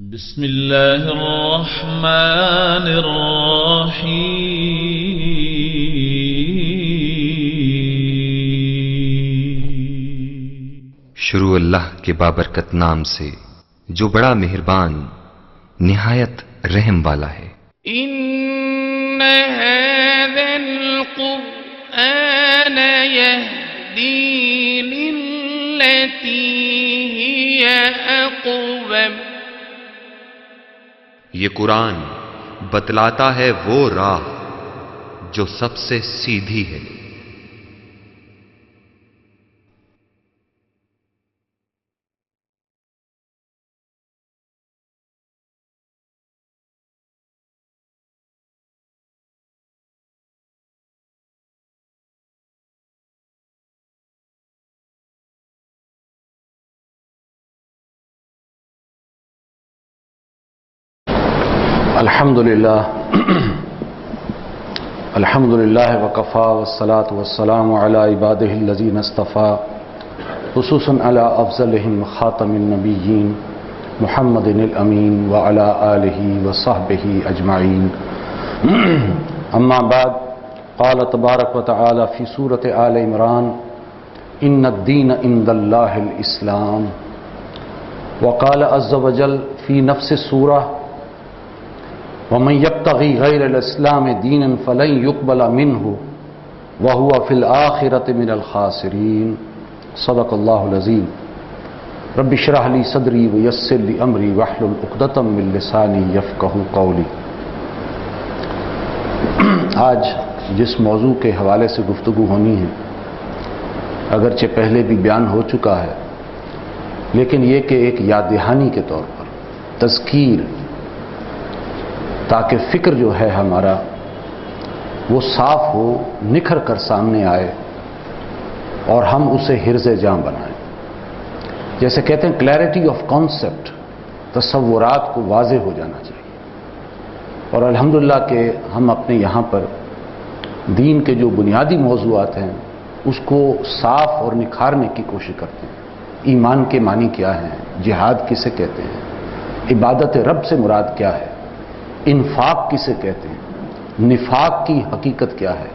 بسم الله الرحمن الرحيم شروع اللہ کے بابرکت نام سے جو بڑا مہربان نہایت رحم والا ہے۔ ان هذا القرآن يهدي للتي هي اقوم۔ یہ قرآن بتلاتا ہے وہ راہ جو سب سے سیدھی ہے۔ الحمد للہ وکفا والصلاة والسلام علی عبادہ الذین اصطفیٰ خصوصاً علی افضلہم خاتم النبیین محمد الامین وعلی آلہ وصحبہ اجمعین۔ اما بعد، قال تبارک وتعالی فی سورۃ آل عمران ان الدین عند اللہ الاسلام، وقال عز وجل فی نفس السورہ وَمَنْ يَبْتَغِي غَيْرَ الْإِسْلَامِ دِينًا فَلَنْ يُقْبَلَ مِنْهُ وَهُوَ فِي الْآخِرَةِ مِنَ الْخَاسِرِينَ۔ صدق اللہ العظیم۔ رب اشرح لي صدری ویسر لي امری واحلل عقدۃ من لسانی یفقہوا قولی۔ آج جس موضوع کے حوالے سے گفتگو ہونی ہے، اگرچہ پہلے بھی بیان ہو چکا ہے، لیکن یہ کہ ایک یاد دہانی کے طور پر تذکیر، تاکہ فکر جو ہے ہمارا وہ صاف ہو، نکھر کر سامنے آئے اور ہم اسے حرز جاں بنائیں۔ جیسے کہتے ہیں کلیئرٹی آف کانسیپٹ، تصورات کو واضح ہو جانا چاہیے۔ اور الحمدللہ کہ ہم اپنے یہاں پر دین کے جو بنیادی موضوعات ہیں اس کو صاف اور نکھارنے کی کوشش کرتے ہیں۔ ایمان کے معنی کیا ہیں، جہاد کسے کہتے ہیں، عبادت رب سے مراد کیا ہے، انفاق کسے کہتے ہیں، نفاق کی حقیقت کیا ہے۔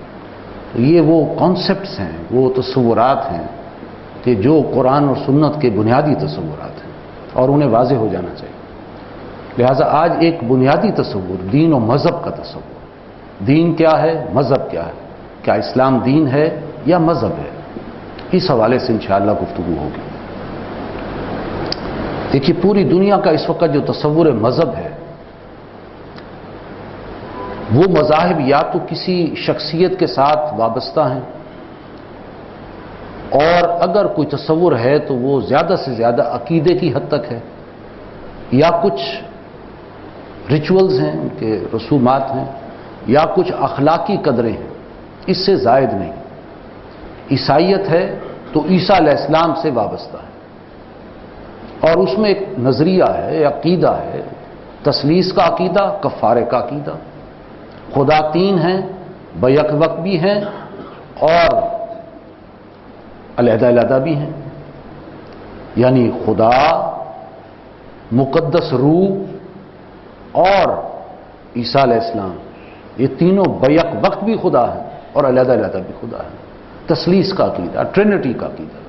یہ وہ کانسیپٹس ہیں، وہ تصورات ہیں کہ جو قرآن اور سنت کے بنیادی تصورات ہیں اور انہیں واضح ہو جانا چاہیے۔ لہٰذا آج ایک بنیادی تصور دین و مذہب کا تصور، دین کیا ہے، مذہب کیا ہے، کیا اسلام دین ہے یا مذہب ہے، اس حوالے سے انشاءاللہ گفتگو ہوگی۔ دیکھیے پوری دنیا کا اس وقت جو تصور مذہب ہے، وہ مذاہب یا تو کسی شخصیت کے ساتھ وابستہ ہیں، اور اگر کوئی تصور ہے تو وہ زیادہ سے زیادہ عقیدے کی حد تک ہے، یا کچھ ریچولز ہیں، ان کے رسومات ہیں، یا کچھ اخلاقی قدریں ہیں، اس سے زائد نہیں۔ عیسائیت ہے تو عیسیٰ علیہ السلام سے وابستہ ہے، اور اس میں ایک نظریہ ہے، عقیدہ ہے، تثلیث کا عقیدہ، کفارے کا عقیدہ، خدا تین ہیں، بیک وقت بھی ہیں اور علیحدہ علیحدہ بھی ہیں، یعنی خدا، مقدس روح اور عیسیٰ علیہ السلام، یہ تینوں بیک وقت بھی خدا ہیں اور علیحدہ علیحدہ بھی خدا ہیں۔ تثلیث کا عقیدہ، ٹرینٹی کا عقیدہ۔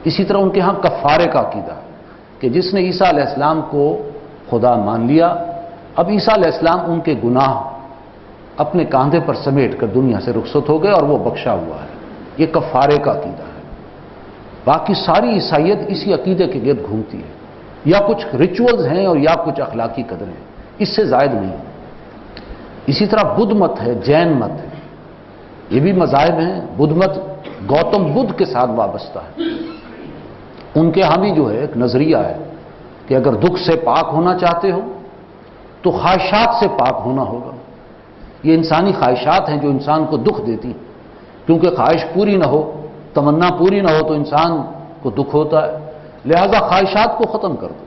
اسی طرح ان کے ہاں کفارے کا عقیدہ کہ جس نے عیسیٰ علیہ السلام کو خدا مان لیا، اب عیسیٰ علیہ السلام ان کے گناہ اپنے کاندھے پر سمیٹ کر دنیا سے رخصت ہو گئے اور وہ بخشا ہوا ہے، یہ کفارے کا عقیدہ ہے۔ باقی ساری عیسائیت اسی عقیدے کے گرد گھومتی ہے، یا کچھ ریچولز ہیں اور یا کچھ اخلاقی قدریں ہیں، اس سے زائد نہیں۔ اسی طرح بدھ مت ہے، جین مت ہے، یہ بھی مذاہب ہیں۔ بدھ مت گوتم بدھ کے ساتھ وابستہ ہے۔ ان کے ہاں بھی جو ہے ایک نظریہ ہے کہ اگر دکھ سے پاک ہونا چاہتے ہو تو خواہشات سے پاک ہونا ہوگا۔ یہ انسانی خواہشات ہیں جو انسان کو دکھ دیتی ہیں، کیونکہ خواہش پوری نہ ہو، تمنا پوری نہ ہو تو انسان کو دکھ ہوتا ہے۔ لہذا خواہشات کو ختم کر دو،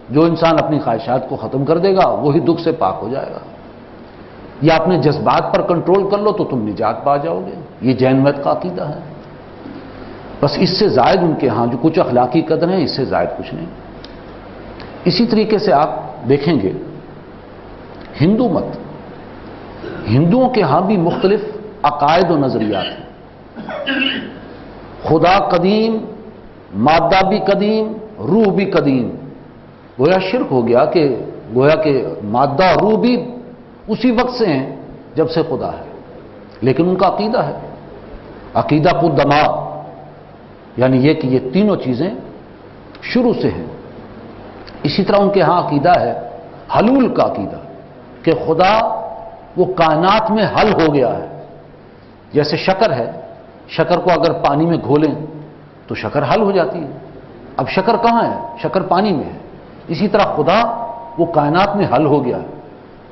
جو انسان اپنی خواہشات کو ختم کر دے گا وہی دکھ سے پاک ہو جائے گا۔ یا اپنے جذبات پر کنٹرول کر لو تو تم نجات پا جاؤ گے، یہ جین مت کا عقیدہ ہے۔ بس اس سے زائد ان کے ہاں جو کچھ اخلاقی قدر ہیں، اس سے زائد کچھ نہیں۔ اسی طریقے سے آپ دیکھیں گے ہندو مت، ہندوؤں کے ہاں بھی مختلف عقائد و نظریات ہیں. خدا قدیم، مادہ بھی قدیم، روح بھی قدیم. گویا شرک ہو گیا کہ گویا کہ مادہ اور روح بھی اسی وقت سے ہیں جب سے خدا ہے. لیکن ان کا عقیدہ ہے عقیدہ قدما، یعنی یہ کہ یہ تینوں چیزیں شروع سے ہیں. اسی طرح ان کے ہاں عقیدہ ہے حلول کا عقیدہ، کہ خدا وہ کائنات میں حل ہو گیا ہے. جیسے شکر ہے، شکر کو اگر پانی میں گھولیں تو شکر حل ہو جاتی ہے. اب شکر کہاں ہے؟ شکر پانی میں ہے. اسی طرح خدا وہ کائنات میں حل ہو گیا ہے.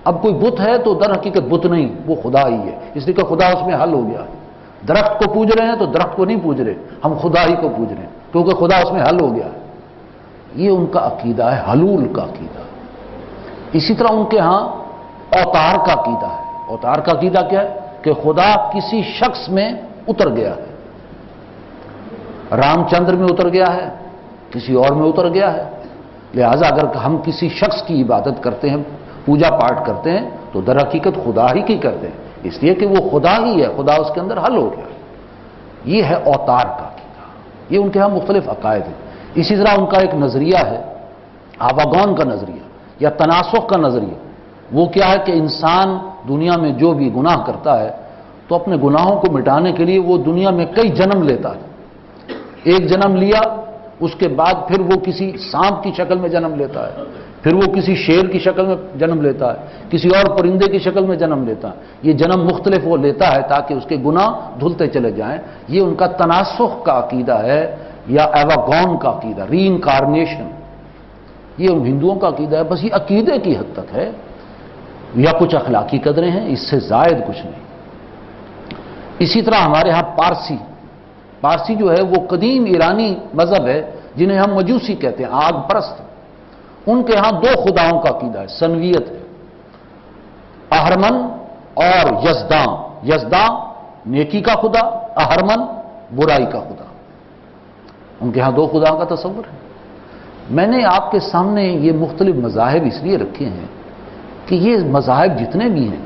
اب کوئی بت ہے تو در حقیقت بت نہیں، وہ خدا ہی ہے، اس لیے کہ خدا اس میں حل ہو گیا ہے. درخت کو پوج رہے ہیں تو درخت کو نہیں پوج رہے، ہم خدا ہی کو پوج رہے ہیں کیونکہ خدا اس میں حل ہو گیا ہے. یہ ان کا عقیدہ ہے، حلول کا عقیدہ. اسی طرح ان کے ہاں اوتار کا عقیدہ ہے. اوتار کا عقیدہ کیا ہے؟ کہ خدا کسی شخص میں اتر گیا ہے. رام چندر میں اتر گیا ہے، کسی اور میں اتر گیا ہے. لہذا اگر ہم کسی شخص کی عبادت کرتے ہیں، پوجا پاٹ کرتے ہیں، تو در حقیقت خدا ہی کی کرتے ہیں، اس لیے کہ وہ خدا ہی ہے، خدا اس کے اندر حل ہو گیا. یہ ہے اوتار کا عقیدہ. یہ ان کے ہاں مختلف عقائد ہیں. اسی طرح ان کا ایک نظریہ ہے آواگون کا نظریہ یا تناسخ کا نظریہ. وہ کیا ہے کہ انسان دنیا میں جو بھی گناہ کرتا ہے تو اپنے گناہوں کو مٹانے کے لیے وہ دنیا میں کئی جنم لیتا ہے. ایک جنم لیا، اس کے بعد پھر وہ کسی سانپ کی شکل میں جنم لیتا ہے، پھر وہ کسی شیر کی شکل میں جنم لیتا ہے، کسی اور پرندے کی شکل میں جنم لیتا ہے. یہ جنم مختلف وہ لیتا ہے تاکہ اس کے گناہ دھلتے چلے جائیں. یہ ان کا تناسخ کا عقیدہ ہے یا ایواگون کا عقیدہ، ری انکارنیشن. یہ ان ہندوؤں کا عقیدہ ہے. بس یہ عقیدے کی حد تک ہے، یا کچھ اخلاقی قدریں ہیں، اس سے زائد کچھ نہیں. اسی طرح ہمارے ہاں پارسی جو ہے وہ قدیم ایرانی مذہب ہے جنہیں ہم مجوسی کہتے ہیں، آگ پرست. ان کے ہاں دو خداؤں کا عقیدہ ہے، سنویت ہے. اہرمن اور یزداں. یزداں نیکی کا خدا، اہرمن برائی کا خدا. ان کے ہاں دو خداؤں کا تصور ہے. میں نے آپ کے سامنے یہ مختلف مذاہب اس لیے رکھے ہیں کہ یہ مذاہب جتنے بھی ہیں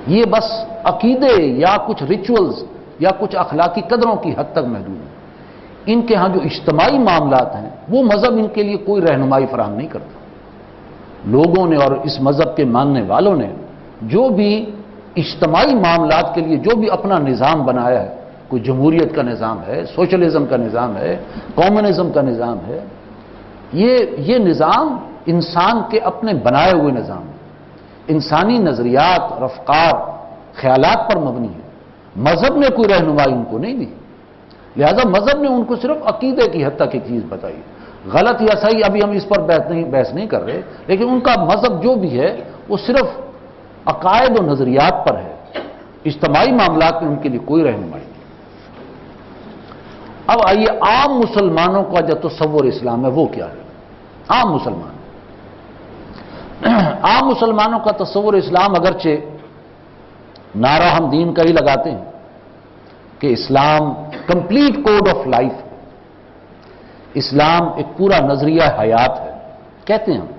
یہ بس عقیدے یا کچھ ریچولز یا کچھ اخلاقی قدروں کی حد تک محدود ہیں. ان کے ہاں جو اجتماعی معاملات ہیں وہ مذہب ان کے لیے کوئی رہنمائی فراہم نہیں کرتا. لوگوں نے اور اس مذہب کے ماننے والوں نے جو بھی اجتماعی معاملات کے لیے جو بھی اپنا نظام بنایا ہے، کوئی جمہوریت کا نظام ہے، سوشلزم کا نظام ہے، کمیونزم کا نظام ہے، یہ نظام انسان کے اپنے بنائے ہوئے نظام ہے. انسانی نظریات، افکار، خیالات پر مبنی ہے. مذہب نے کوئی رہنمائی ان کو نہیں دی. لہذا مذہب نے ان کو صرف عقیدے کی حد تک ایک چیز بتائی. غلط یا صحیح ابھی ہم اس پر بحث نہیں کر رہے، لیکن ان کا مذہب جو بھی ہے وہ صرف عقائد و نظریات پر ہے. اجتماعی معاملات میں ان کے لیے کوئی رہنمائی نہیں. اب آئیے عام مسلمانوں کا جو تصور اسلام ہے وہ کیا ہے؟ عام مسلمانوں کا تصور اسلام اگرچہ نعرہ ہم دین کا ہی لگاتے ہیں کہ اسلام کمپلیٹ کوڈ آف لائف، اسلام ایک پورا نظریہ حیات ہے کہتے ہیں ہم،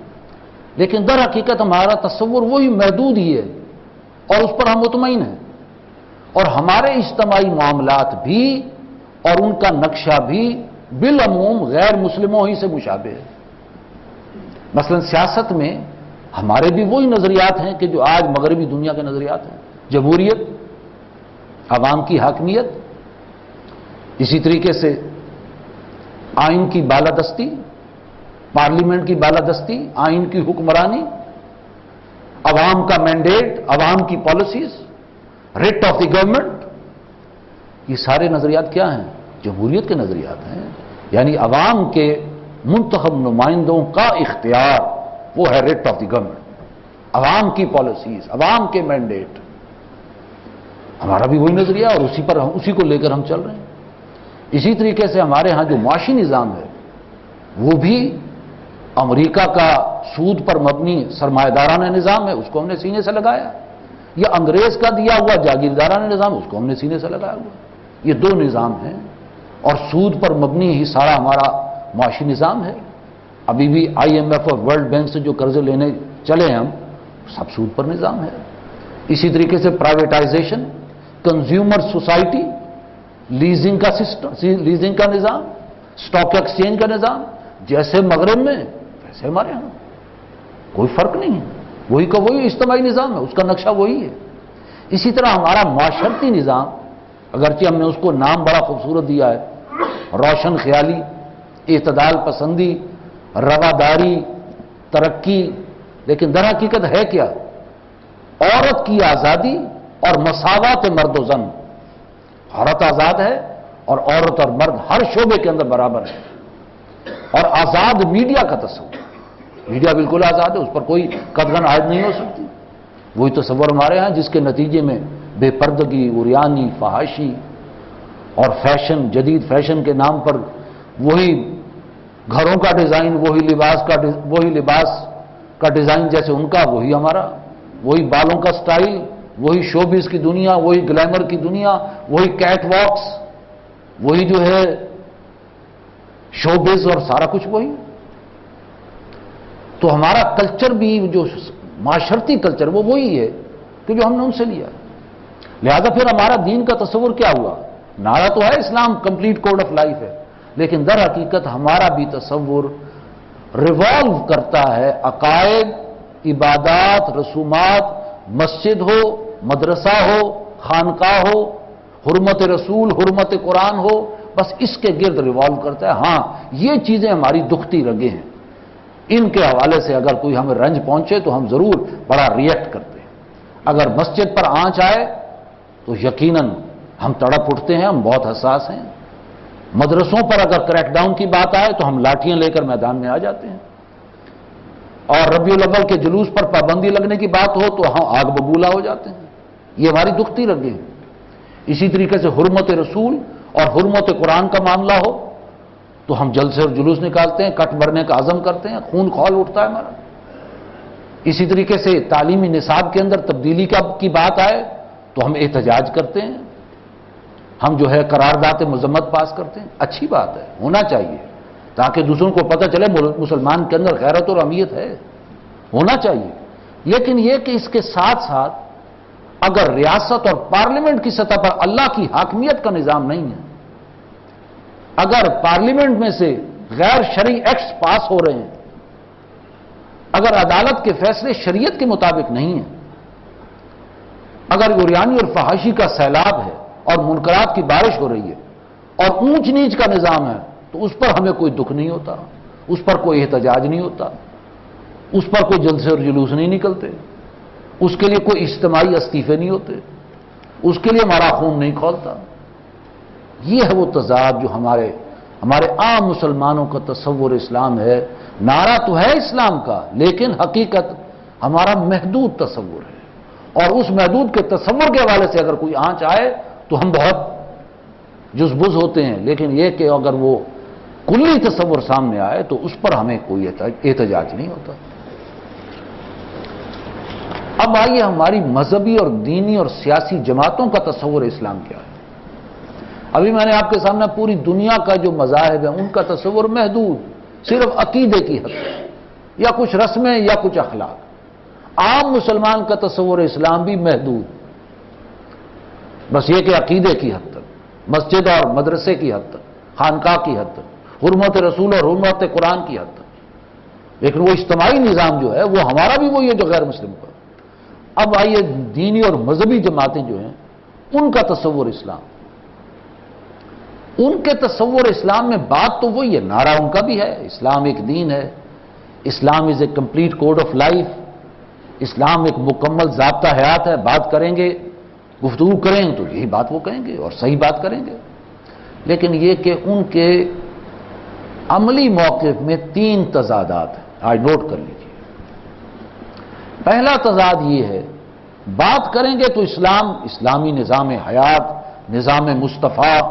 لیکن در حقیقت ہمارا تصور وہی محدود ہی ہے اور اس پر ہم مطمئن ہیں. اور ہمارے اجتماعی معاملات بھی اور ان کا نقشہ بھی بالعموم غیر مسلموں ہی سے مشابہ ہے. مثلا سیاست میں ہمارے بھی وہی نظریات ہیں کہ جو آج مغربی دنیا کے نظریات ہیں، جمہوریت، عوام کی حاکمیت، اسی طریقے سے آئین کی بالادستی، پارلیمنٹ کی بالادستی، آئین کی حکمرانی، عوام کا مینڈیٹ، عوام کی policies, rate of the government. یہ سارے نظریات کیا ہیں؟ جمہوریت کے نظریات ہیں. یعنی عوام کے منتخب نمائندوں کا اختیار وہ ہے ریٹ آف دی گورنمنٹ، عوام کی پالیسیز، عوام کے مینڈیٹ. ہمارا بھی وہی نظریہ اور اسی کو لے کر ہم چل رہے ہیں. اسی طریقے سے ہمارے ہاں جو معاشی نظام ہے وہ بھی امریکہ کا سود پر مبنی سرمایہ دارانہ نظام ہے، اس کو ہم نے سینے سے لگایا. یا انگریز کا دیا ہوا جاگیردارانہ نظام، اس کو ہم نے سینے سے لگایا ہوا. یہ دو نظام ہیں اور سود پر مبنی ہی سارا ہمارا معاشی نظام ہے. ابھی بھی IMF اور ورلڈ بینک سے جو قرضے لینے چلے ہم، سب سود پر نظام ہے. اسی طریقے سے پرائیویٹائزیشن، کنزیومر سوسائٹی، لیزنگ کا سسٹم، لیزنگ کا نظام، اسٹاک ایکسچینج کا نظام، جیسے مغرب میں ویسے ہمارے ہاں کوئی فرق نہیں ہے. وہی کا وہی اجتماعی نظام ہے، اس کا نقشہ وہی ہے. اسی طرح ہمارا معاشرتی نظام، اگرچہ ہم نے اس کو نام بڑا خوبصورت دیا ہے، روشن خیالی، اعتدال پسندی، رواداری، ترقی، لیکن در حقیقت ہے کیا؟ عورت کی آزادی اور مساوات مرد و زن. عورت آزاد ہے اور عورت اور مرد ہر شعبے کے اندر برابر ہے. اور آزاد میڈیا کا تصور، میڈیا بالکل آزاد ہے، اس پر کوئی قدغن عائد نہیں ہو سکتی. وہی تصور ہمارے ہاں جس کے نتیجے میں بے پردگی، عریانی، فحاشی اور فیشن، جدید فیشن کے نام پر وہی گھروں کا ڈیزائن، وہی لباس کا ڈیزائن جیسے ان کا، وہی ہمارا، وہی بالوں کا سٹائل، وہی شوبز کی دنیا، وہی گلیمر کی دنیا، وہی کیٹ واکس، وہی جو ہے شوبز اور سارا کچھ وہی. تو ہمارا کلچر بھی جو معاشرتی کلچر وہ وہی ہے کہ جو ہم نے ان سے لیا. لہذا پھر ہمارا دین کا تصور کیا ہوا؟ نعرہ تو ہے اسلام کمپلیٹ کوڈ آف لائف ہے، لیکن در حقیقت ہمارا بھی تصور ریوالو کرتا ہے عقائد، عبادات، رسومات، مسجد ہو، مدرسہ ہو، خانقاہ ہو، حرمت رسول، حرمت قرآن ہو، بس اس کے گرد ریوالو کرتا ہے. ہاں یہ چیزیں ہماری دکھتی رگیں ہیں، ان کے حوالے سے اگر کوئی ہمیں رنج پہنچے تو ہم ضرور بڑا ریئیکٹ کرتے ہیں. اگر مسجد پر آنچ آئے تو یقیناً ہم تڑپ اٹھتے ہیں، ہم بہت حساس ہیں. مدرسوں پر اگر کریک ڈاؤن کی بات آئے تو ہم لاٹھیاں لے کر میدان میں آ جاتے ہیں. اور ربیع الاول کے جلوس پر پابندی لگنے کی بات ہو تو ہم آگ ببولا ہو جاتے ہیں. یہ ہماری دکھتی رگیں ہیں. اسی طریقے سے حرمت رسول اور حرمت قرآن کا معاملہ ہو تو ہم جلد سے جلوس نکالتے ہیں، کٹ بھرنے کا عزم کرتے ہیں، خون کھول اٹھتا ہے ہمارا. اسی طریقے سے تعلیمی نصاب کے اندر تبدیلی کی بات آئے تو ہم احتجاج کرتے ہیں، ہم جو ہے قرارداد مذمت پاس کرتے ہیں. اچھی بات ہے، ہونا چاہیے تاکہ دوسروں کو پتہ چلے مسلمان کے اندر غیرت اور اہمیت ہے، ہونا چاہیے. لیکن یہ کہ اس کے ساتھ ساتھ اگر ریاست اور پارلیمنٹ کی سطح پر اللہ کی حاکمیت کا نظام نہیں ہے، اگر پارلیمنٹ میں سے غیر شرعی ایکٹس پاس ہو رہے ہیں، اگر عدالت کے فیصلے شریعت کے مطابق نہیں ہیں، اگر عریانی اور فحاشی کا سیلاب ہے اور منکرات کی بارش ہو رہی ہے اور اونچ نیچ کا نظام ہے، تو اس پر ہمیں کوئی دکھ نہیں ہوتا، اس پر کوئی احتجاج نہیں ہوتا، اس پر کوئی جلسے اور جلوس نہیں نکلتے، اس کے لیے کوئی اجتماعی استعفے نہیں ہوتے، اس کے لیے ہمارا خون نہیں کھولتا. یہ ہے وہ تضاد جو ہمارے عام مسلمانوں کا تصور اسلام ہے. نعرہ تو ہے اسلام کا، لیکن حقیقت ہمارا محدود تصور ہے. اور اس محدود کے تصور کے حوالے سے اگر کوئی آنچ آئے تو ہم بہت جزبز ہوتے ہیں، لیکن یہ کہ اگر وہ کلی تصور سامنے آئے تو اس پر ہمیں کوئی احتجاج نہیں ہوتا. اب آئیے ہماری مذہبی اور دینی اور سیاسی جماعتوں کا تصور اسلام کیا ہے. ابھی میں نے آپ کے سامنے پوری دنیا کا جو مذاہب ہے ان کا تصور محدود، صرف عقیدے کی حد تک، یا کچھ رسمیں یا کچھ اخلاق. عام مسلمان کا تصور اسلام بھی محدود، بس یہ کہ عقیدے کی حد تک، مسجد اور مدرسے کی حد تک، خانقاہ کی حد تک، حرمت رسول اور حرمت قرآن کی حد تک. لیکن وہ اجتماعی نظام جو ہے وہ ہمارا بھی وہی ہے جو غیر مسلم کا. اب آئیے دینی اور مذہبی جماعتیں جو ہیں ان کا تصور اسلام، ان کے تصور اسلام میں بات تو وہی ہے، نعرہ ان کا بھی ہے، اسلام ایک دین ہے، Islam is a complete code of life, اسلام ایک مکمل ضابطہ حیات ہے. بات کریں گے، گفتگو کریں تو یہی بات وہ کہیں گے اور صحیح بات کریں گے. لیکن یہ کہ ان کے عملی موقف میں 3 تضادات ہیں، آج نوٹ کر لیجیے. پہلا تضاد یہ ہے، بات کریں گے تو اسلامی نظام حیات، نظام مصطفیٰ،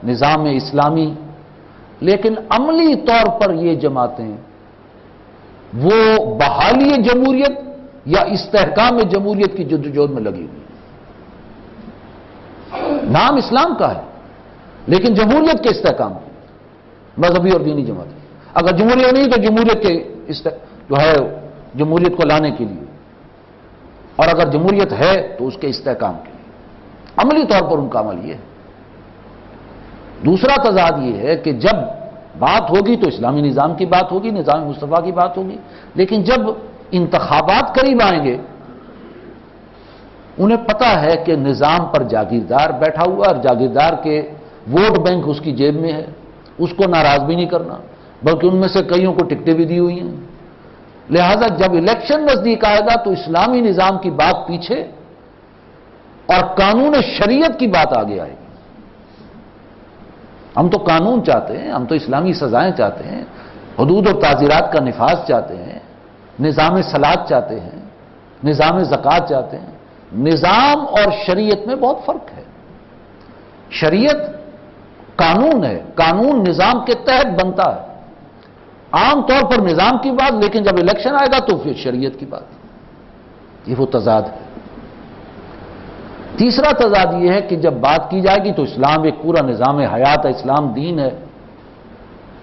نظام اسلامی، لیکن عملی طور پر یہ جماعتیں وہ بحالی جمہوریت یا استحکام جمہوریت کی جدوجہد میں لگی ہوئی. نام اسلام کا ہے لیکن جمہوریت کے استحکام کی، مذہبی اور دینی جماعتیں. اگر جمہوریت نہیں تو جمہوریت کے جو ہے جمہوریت کو لانے کے لیے، اور اگر جمہوریت ہے تو اس کے استحکام کے لیے۔ عملی طور پر ان کا عمل یہ ہے۔ دوسرا تضاد یہ ہے کہ جب بات ہوگی تو اسلامی نظام کی بات ہوگی، نظام مصطفیٰ کی بات ہوگی، لیکن جب انتخابات قریب آئیں گے انہیں پتہ ہے کہ نظام پر جاگیردار بیٹھا ہوا اور جاگیردار کے ووٹ بینک اس کی جیب میں ہے، اس کو ناراض بھی نہیں کرنا، بلکہ ان میں سے کئیوں کو ٹکٹیں بھی دی ہوئی ہیں۔ لہذا جب الیکشن نزدیک آئے گا تو اسلامی نظام کی بات پیچھے اور قانون شریعت کی بات آگے آئے گی۔ ہم تو قانون چاہتے ہیں، ہم تو اسلامی سزائیں چاہتے ہیں، حدود اور تعزیرات کا نفاذ چاہتے ہیں، نظام صلاۃ چاہتے ہیں، نظام زکوٰۃ چاہتے ہیں۔ نظام اور شریعت میں بہت فرق ہے۔ شریعت قانون ہے، قانون نظام کے تحت بنتا ہے، عام طور پر نظام کی بات، لیکن جب الیکشن آئے گا تو پھر شریعت کی بات۔ یہ وہ تضاد ہے۔ تیسرا تضاد یہ ہے کہ جب بات کی جائے گی تو اسلام ایک پورا نظام حیات ہے، اسلام دین ہے،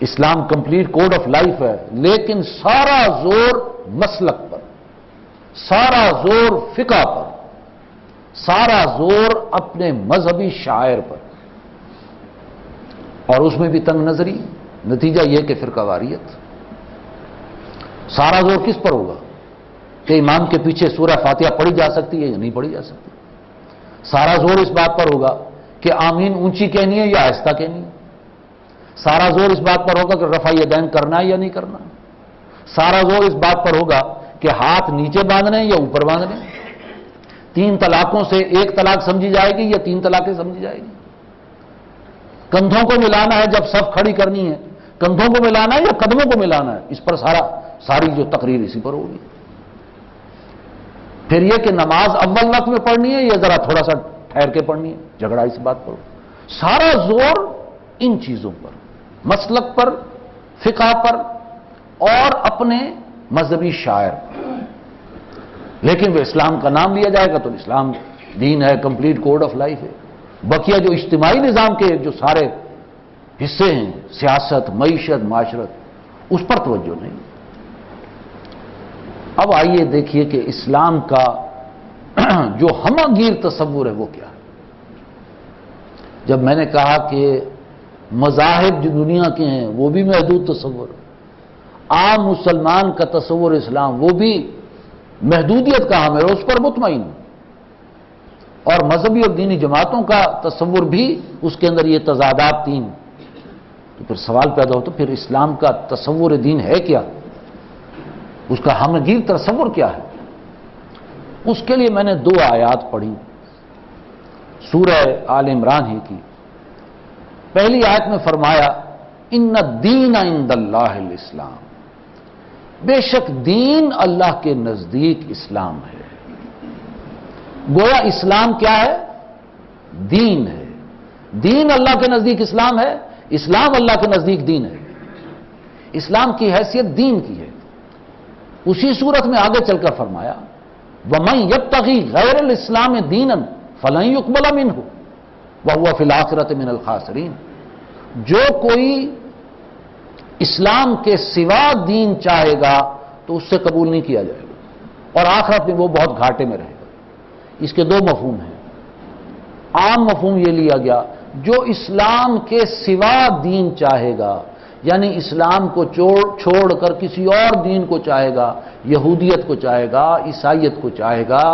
اسلام کمپلیٹ کوڈ آف لائف ہے، لیکن سارا زور مسلک پر، سارا زور فقہ پر، سارا زور اپنے مذہبی شاعر پر، اور اس میں بھی تنگ نظری۔ نتیجہ یہ کہ فرقہ واریت۔ سارا زور کس پر ہوگا کہ امام کے پیچھے سورہ فاتحہ پڑھی جا سکتی ہے یا نہیں پڑھی جا سکتی؟ سارا زور اس بات پر ہوگا کہ آمین اونچی کہنی ہے یا آہستہ کہنی ہے؟ سارا زور اس بات پر ہوگا کہ رفع یدین کرنا ہے یا نہیں کرنا؟ سارا زور اس بات پر ہوگا کہ ہاتھ نیچے باندھنے ہیں یا اوپر باندھنے ہیں؟ 3 طلاقوں سے ایک طلاق سمجھی جائے گی یا 3 طلاقیں سمجھی جائے گی؟ کندھوں کو ملانا ہے جب صف کھڑی کرنی ہے، کندھوں کو ملانا ہے یا قدموں کو ملانا ہے؟ اس پر ساری جو تقریر اسی پر ہوگی۔ پھر یہ کہ نماز اول وقت میں پڑھنی ہے یا ذرا تھوڑا سا ٹھہر کے پڑھنی ہے، جھگڑا اس بات پر۔ سارا زور ان چیزوں پر، مسلک پر، فقہ پر اور اپنے مذہبی شاعر پر۔ لیکن وہ اسلام کا نام لیا جائے گا تو اسلام دین ہے، کمپلیٹ کوڈ آف لائف ہے۔ بقیہ جو اجتماعی نظام کے جو سارے حصے ہیں، سیاست، معیشت، معاشرت، اس پر توجہ نہیں۔ اب آئیے دیکھیے کہ اسلام کا جو ہمہ گیر تصور ہے وہ کیا ہے۔ جب میں نے کہا کہ مذاہب جو دنیا کے ہیں وہ بھی محدود تصور، عام مسلمان کا تصور اسلام وہ بھی محدودیت کا حامل ہے، اس پر مطمئن ہوں، اور مذہبی اور دینی جماعتوں کا تصور بھی اس کے اندر یہ تضادات 3، تو پھر سوال پیدا ہوتا پھر اسلام کا تصور دین ہے کیا؟ اس کا ہمگیر تصور کیا ہے؟ اس کے لیے میں نے 2 آیات پڑھی سورہ آل عمران ہی کی۔ پہلی آیت میں فرمایا ان الدین عند اللہ الاسلام، بے شک دین اللہ کے نزدیک اسلام ہے۔ گویا اسلام کیا ہے؟ دین ہے۔ دین اللہ کے نزدیک اسلام ہے، اسلام اللہ کے نزدیک دین ہے۔ اسلام کی حیثیت دین کی ہے۔ اسی صورت میں آگے چل کر فرمایا وَمَن يَبْتَغِي غَيْرَ الْإِسْلَامِ دِينًا فَلَن يُقْبَلَ مِنْهُ وَهُوَ فِي الْآخِرَةِ مِنَ الْخَاسِرِينَ، جو کوئی اسلام کے سوا دین چاہے گا تو اس سے قبول نہیں کیا جائے گا، اور آخرت میں وہ بہت گھاٹے میں رہے گا۔ اس کے 2 مفہوم ہیں۔ عام مفہوم یہ لیا گیا جو اسلام کے سوا دین چاہے گا، یعنی اسلام کو چھوڑ کر کسی اور دین کو چاہے گا، یہودیت کو چاہے گا، عیسائیت کو چاہے گا،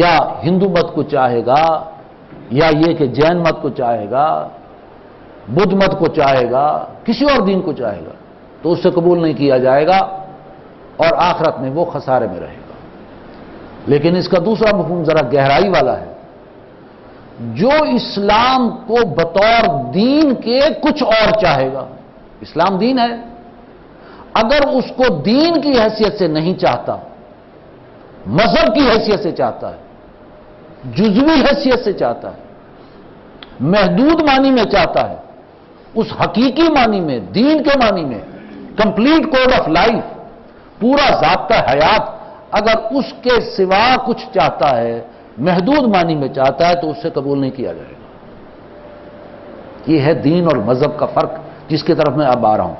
یا ہندو مت کو چاہے گا، یا یہ کہ جین مت کو چاہے گا، بدھ مت کو چاہے گا، کسی اور دین کو چاہے گا تو اس سے قبول نہیں کیا جائے گا، اور آخرت میں وہ خسارے میں رہے گا۔ لیکن اس کا دوسرا مفہوم ذرا گہرائی والا ہے، جو اسلام کو بطور دین کے کچھ اور چاہے گا۔ اسلام دین ہے، اگر اس کو دین کی حیثیت سے نہیں چاہتا، مذہب کی حیثیت سے چاہتا ہے، جزوی حیثیت سے چاہتا ہے، محدود معنی میں چاہتا ہے، اس حقیقی معنی میں، دین کے معنی میں، کمپلیٹ کوڈ آف لائف، پورا ضابطہ حیات اگر اس کے سوا کچھ چاہتا ہے، محدود معنی میں چاہتا ہے تو اس سے قبول نہیں کیا جائے گا۔ یہ ہے دین اور مذہب کا فرق جس کی طرف میں اب آ رہا ہوں۔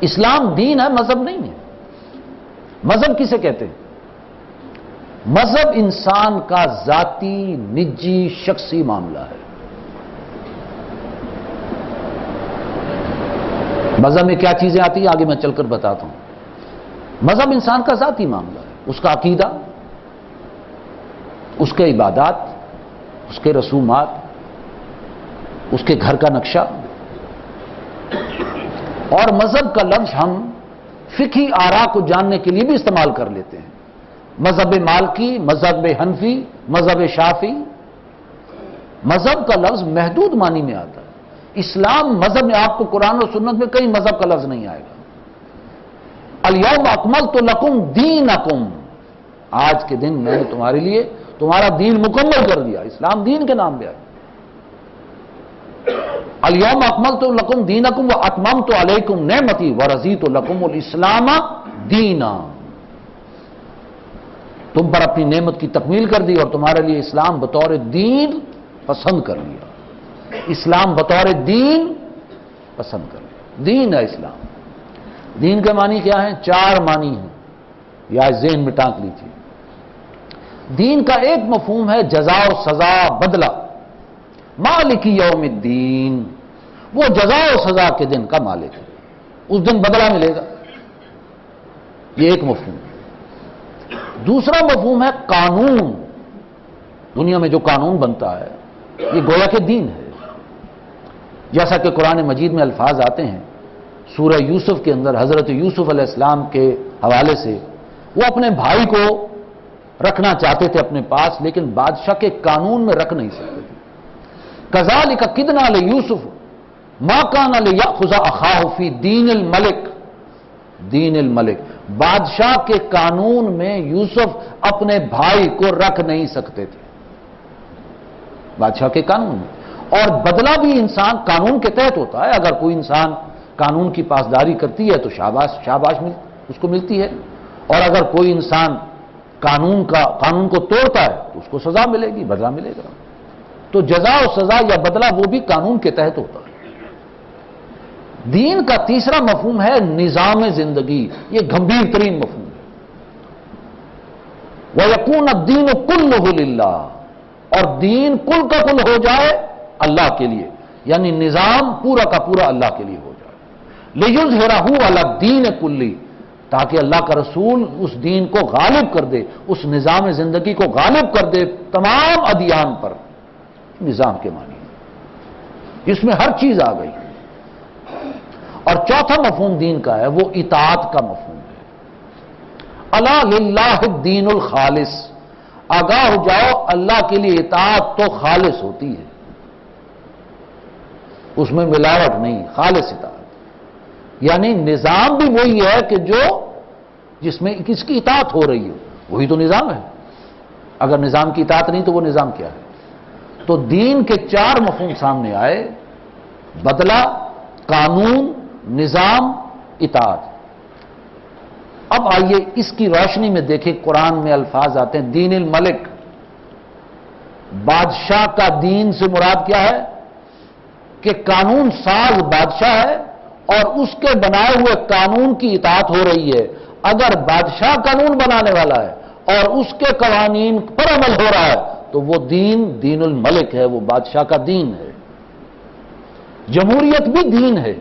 اسلام دین ہے، مذہب نہیں ہے۔ مذہب کسے کہتے ہیں؟ مذہب انسان کا ذاتی، نجی، شخصی معاملہ ہے۔ مذہب میں کیا چیزیں آتی ہیں آگے میں چل کر بتاتا ہوں۔ مذہب انسان کا ذاتی معاملہ ہے، اس کا عقیدہ، اس کے عبادات، اس کے رسومات، اس کے گھر کا نقشہ۔ اور مذہب کا لفظ ہم فقہی آراء کو جاننے کے لیے بھی استعمال کر لیتے ہیں۔ مذہب مالکی، مذہب حنفی، مذہب شافعی۔ مذہب کا لفظ محدود معنی میں آتا ہے۔ اسلام مذہب میں آپ کو قرآن اور سنت میں کہیں مذہب کا لفظ نہیں آئے گا۔ الیوم اکملت لکم دینکم، آج کے دن میں نے تمہارے لیے تمہارا دین مکمل کر دیا۔ اسلام دین کے نام پہ آئے۔ الیوم اکملت لکم دینکم واتممت علیکم نعمتی ورضیت لکم الاسلام دینا، تم پر اپنی نعمت کی تکمیل کر دی اور تمہارے لیے اسلام بطور دین پسند کر لیا۔ اسلام بطور دین پسند کر لیا۔ دین ہے اسلام۔ دین کے معنی کیا ہیں؟ 4 معنی ہیں، یا ذہن میں ٹانک لیجیے۔ دین کا ایک مفہوم ہے جزا و سزا، بدلہ۔ مالک یوم الدین، وہ جزا و سزا کے دن کا مالک ہے، اس دن بدلہ ملے گا، یہ ایک مفہوم ہے۔ دوسرا مفہوم ہے قانون۔ دنیا میں جو قانون بنتا ہے یہ گویا کہ دین ہے۔ جیسا کہ قرآن مجید میں الفاظ آتے ہیں، سورہ یوسف کے اندر حضرت یوسف علیہ السلام کے حوالے سے، وہ اپنے بھائی کو رکھنا چاہتے تھے اپنے پاس، لیکن بادشاہ کے قانون میں رکھ نہیں سکتے تھے۔ کذالک کدنا لیوسف ما کان لیأخذ اخاہ فی دین الملک، دین الملک، بادشاہ کے قانون میں یوسف اپنے بھائی کو رکھ نہیں سکتے تھے، بادشاہ کے قانون میں۔ اور بدلہ بھی انسان قانون کے تحت ہوتا ہے۔ اگر کوئی انسان قانون کی پاسداری کرتی ہے تو شاباش اس کو ملتی ہے، اور اگر کوئی انسان قانون کو توڑتا ہے تو اس کو سزا ملے گی، بدلہ ملے گا۔ تو جزا و سزا یا بدلہ وہ بھی قانون کے تحت ہوتا ہے۔ دین کا تیسرا مفہوم ہے نظام زندگی، یہ گمبھیر ترین مفہوم ہے۔ وَيَكُونَ الدِّينُ كُلُّهُ لِلَّهِ، اور دین کل کا کل ہو جائے اللہ کے لیے، یعنی نظام پورا کا پورا اللہ کے لیے ہو جائے۔ لِيُظْهِرَهُ عَلَى الدِّينِ كُلِّهِ، تاکہ اللہ کا رسول اس دین کو غالب کر دے، اس نظام زندگی کو غالب کر دے تمام ادیان پر۔ نظام کے معنی جس میں ہر چیز آ گئی۔ اور چوتھا مفہوم دین کا ہے وہ اطاعت کا مفہوم ہے۔ الا للہ الدین الخالص، آگاہ ہو جاؤ اللہ کے لیے اطاعت تو خالص ہوتی ہے، اس میں ملاوٹ نہیں، خالص اطاعت۔ یعنی نظام بھی وہی ہے کہ جس میں کس کی اطاعت ہو رہی ہے، وہی تو نظام ہے۔ اگر نظام کی اطاعت نہیں تو وہ نظام کیا ہے؟ تو دین کے 4 مفہوم سامنے آئے: بدلہ، قانون، نظام، اطاعت۔ اب آئیے اس کی روشنی میں دیکھیں، قرآن میں الفاظ آتے ہیں دین الملک، بادشاہ کا دین سے مراد کیا ہے؟ کہ قانون ساز بادشاہ ہے اور اس کے بنائے ہوئے قانون کی اطاعت ہو رہی ہے۔ اگر بادشاہ قانون بنانے والا ہے اور اس کے قوانین پر عمل ہو رہا ہے تو وہ دین الملک ہے، وہ بادشاہ کا دین ہے۔ جمہوریت بھی دین ہے،